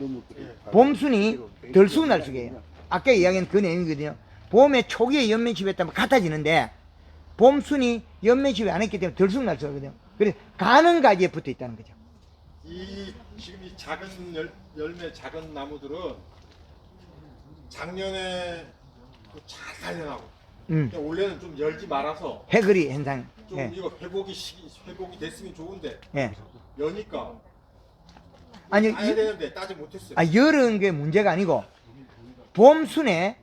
S1: 봄순이 덜쑥날쑥이에요. 아까 이야기한 그 내용이거든요. 봄에 초기에 연면집했다면 같아지는데, 봄순이 연면집이 안 했기 때문에 덜쑥날쑥하거든요. 그래서 가는 가지에 붙어 있다는 거죠.
S3: 지금 이 작은 열매 작은 나무들은 작년에 잘 달려나고 올해는 좀 열지 말아서
S1: 해거리 현상.
S3: 좀
S1: 예.
S3: 이거 회복이 됐으면 좋은데
S1: 예.
S3: 여니까
S1: 아니,
S3: 따야 되는데 따지 못했어요.
S1: 열은 게 문제가 아니고, 봄순에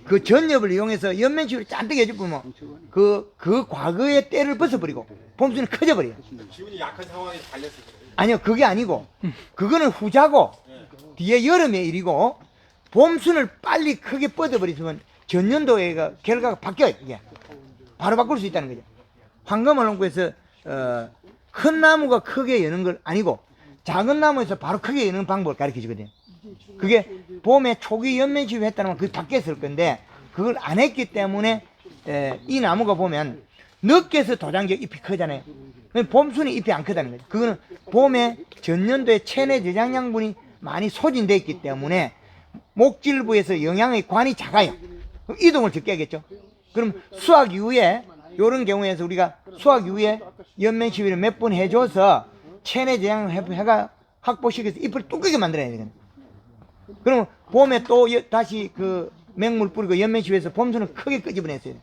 S1: 그 전엽을 이용해서 연면집을 잔뜩 해주면 그 과거의 때를 벗어버리고 봄순이 커져버려요.
S3: 기운이 약한 상황에 달렸을 거예요.
S1: 아니요, 그게 아니고, 그거는 후자고, 뒤에 여름의 일이고, 봄순을 빨리 크게 뻗어버리면 전년도에 결과가 바뀌어요, 이게. 바로 바꿀 수 있다는 거죠. 황금어농구에서, 큰 나무가 크게 여는 걸 아니고, 작은 나무에서 바로 크게 여는 방법을 가르쳐 주거든요. 그게 봄에 초기 연면집을 했다면 그게 바뀌었을 건데, 그걸 안 했기 때문에, 이 나무가 보면, 늦게서 도장적 잎이 크잖아요. 봄순이 잎이 안 크다는 거죠. 그거는 봄에 전년도에 체내 저장양분이 많이 소진되어 있기 때문에 목질부에서 영양의 관이 작아요. 그럼 이동을 적게 하겠죠. 그럼 수확 이후에 이런 경우에서 우리가 수확 이후에 연면 시비를 몇 번 해줘서 체내 저장을 확보시켜서 잎을 뚜껍게 만들어야 되거든요. 그럼 봄에 또 다시 그 맹물 뿌리고 연면 시비에서 봄순을 크게 끄집어냈어요.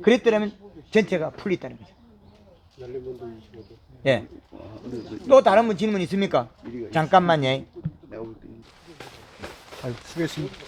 S1: 그랬더라면 전체가 풀렸다는 거죠. 예. 또 다른 분 질문 있습니까? 잠깐만요.
S2: 수고했습니다.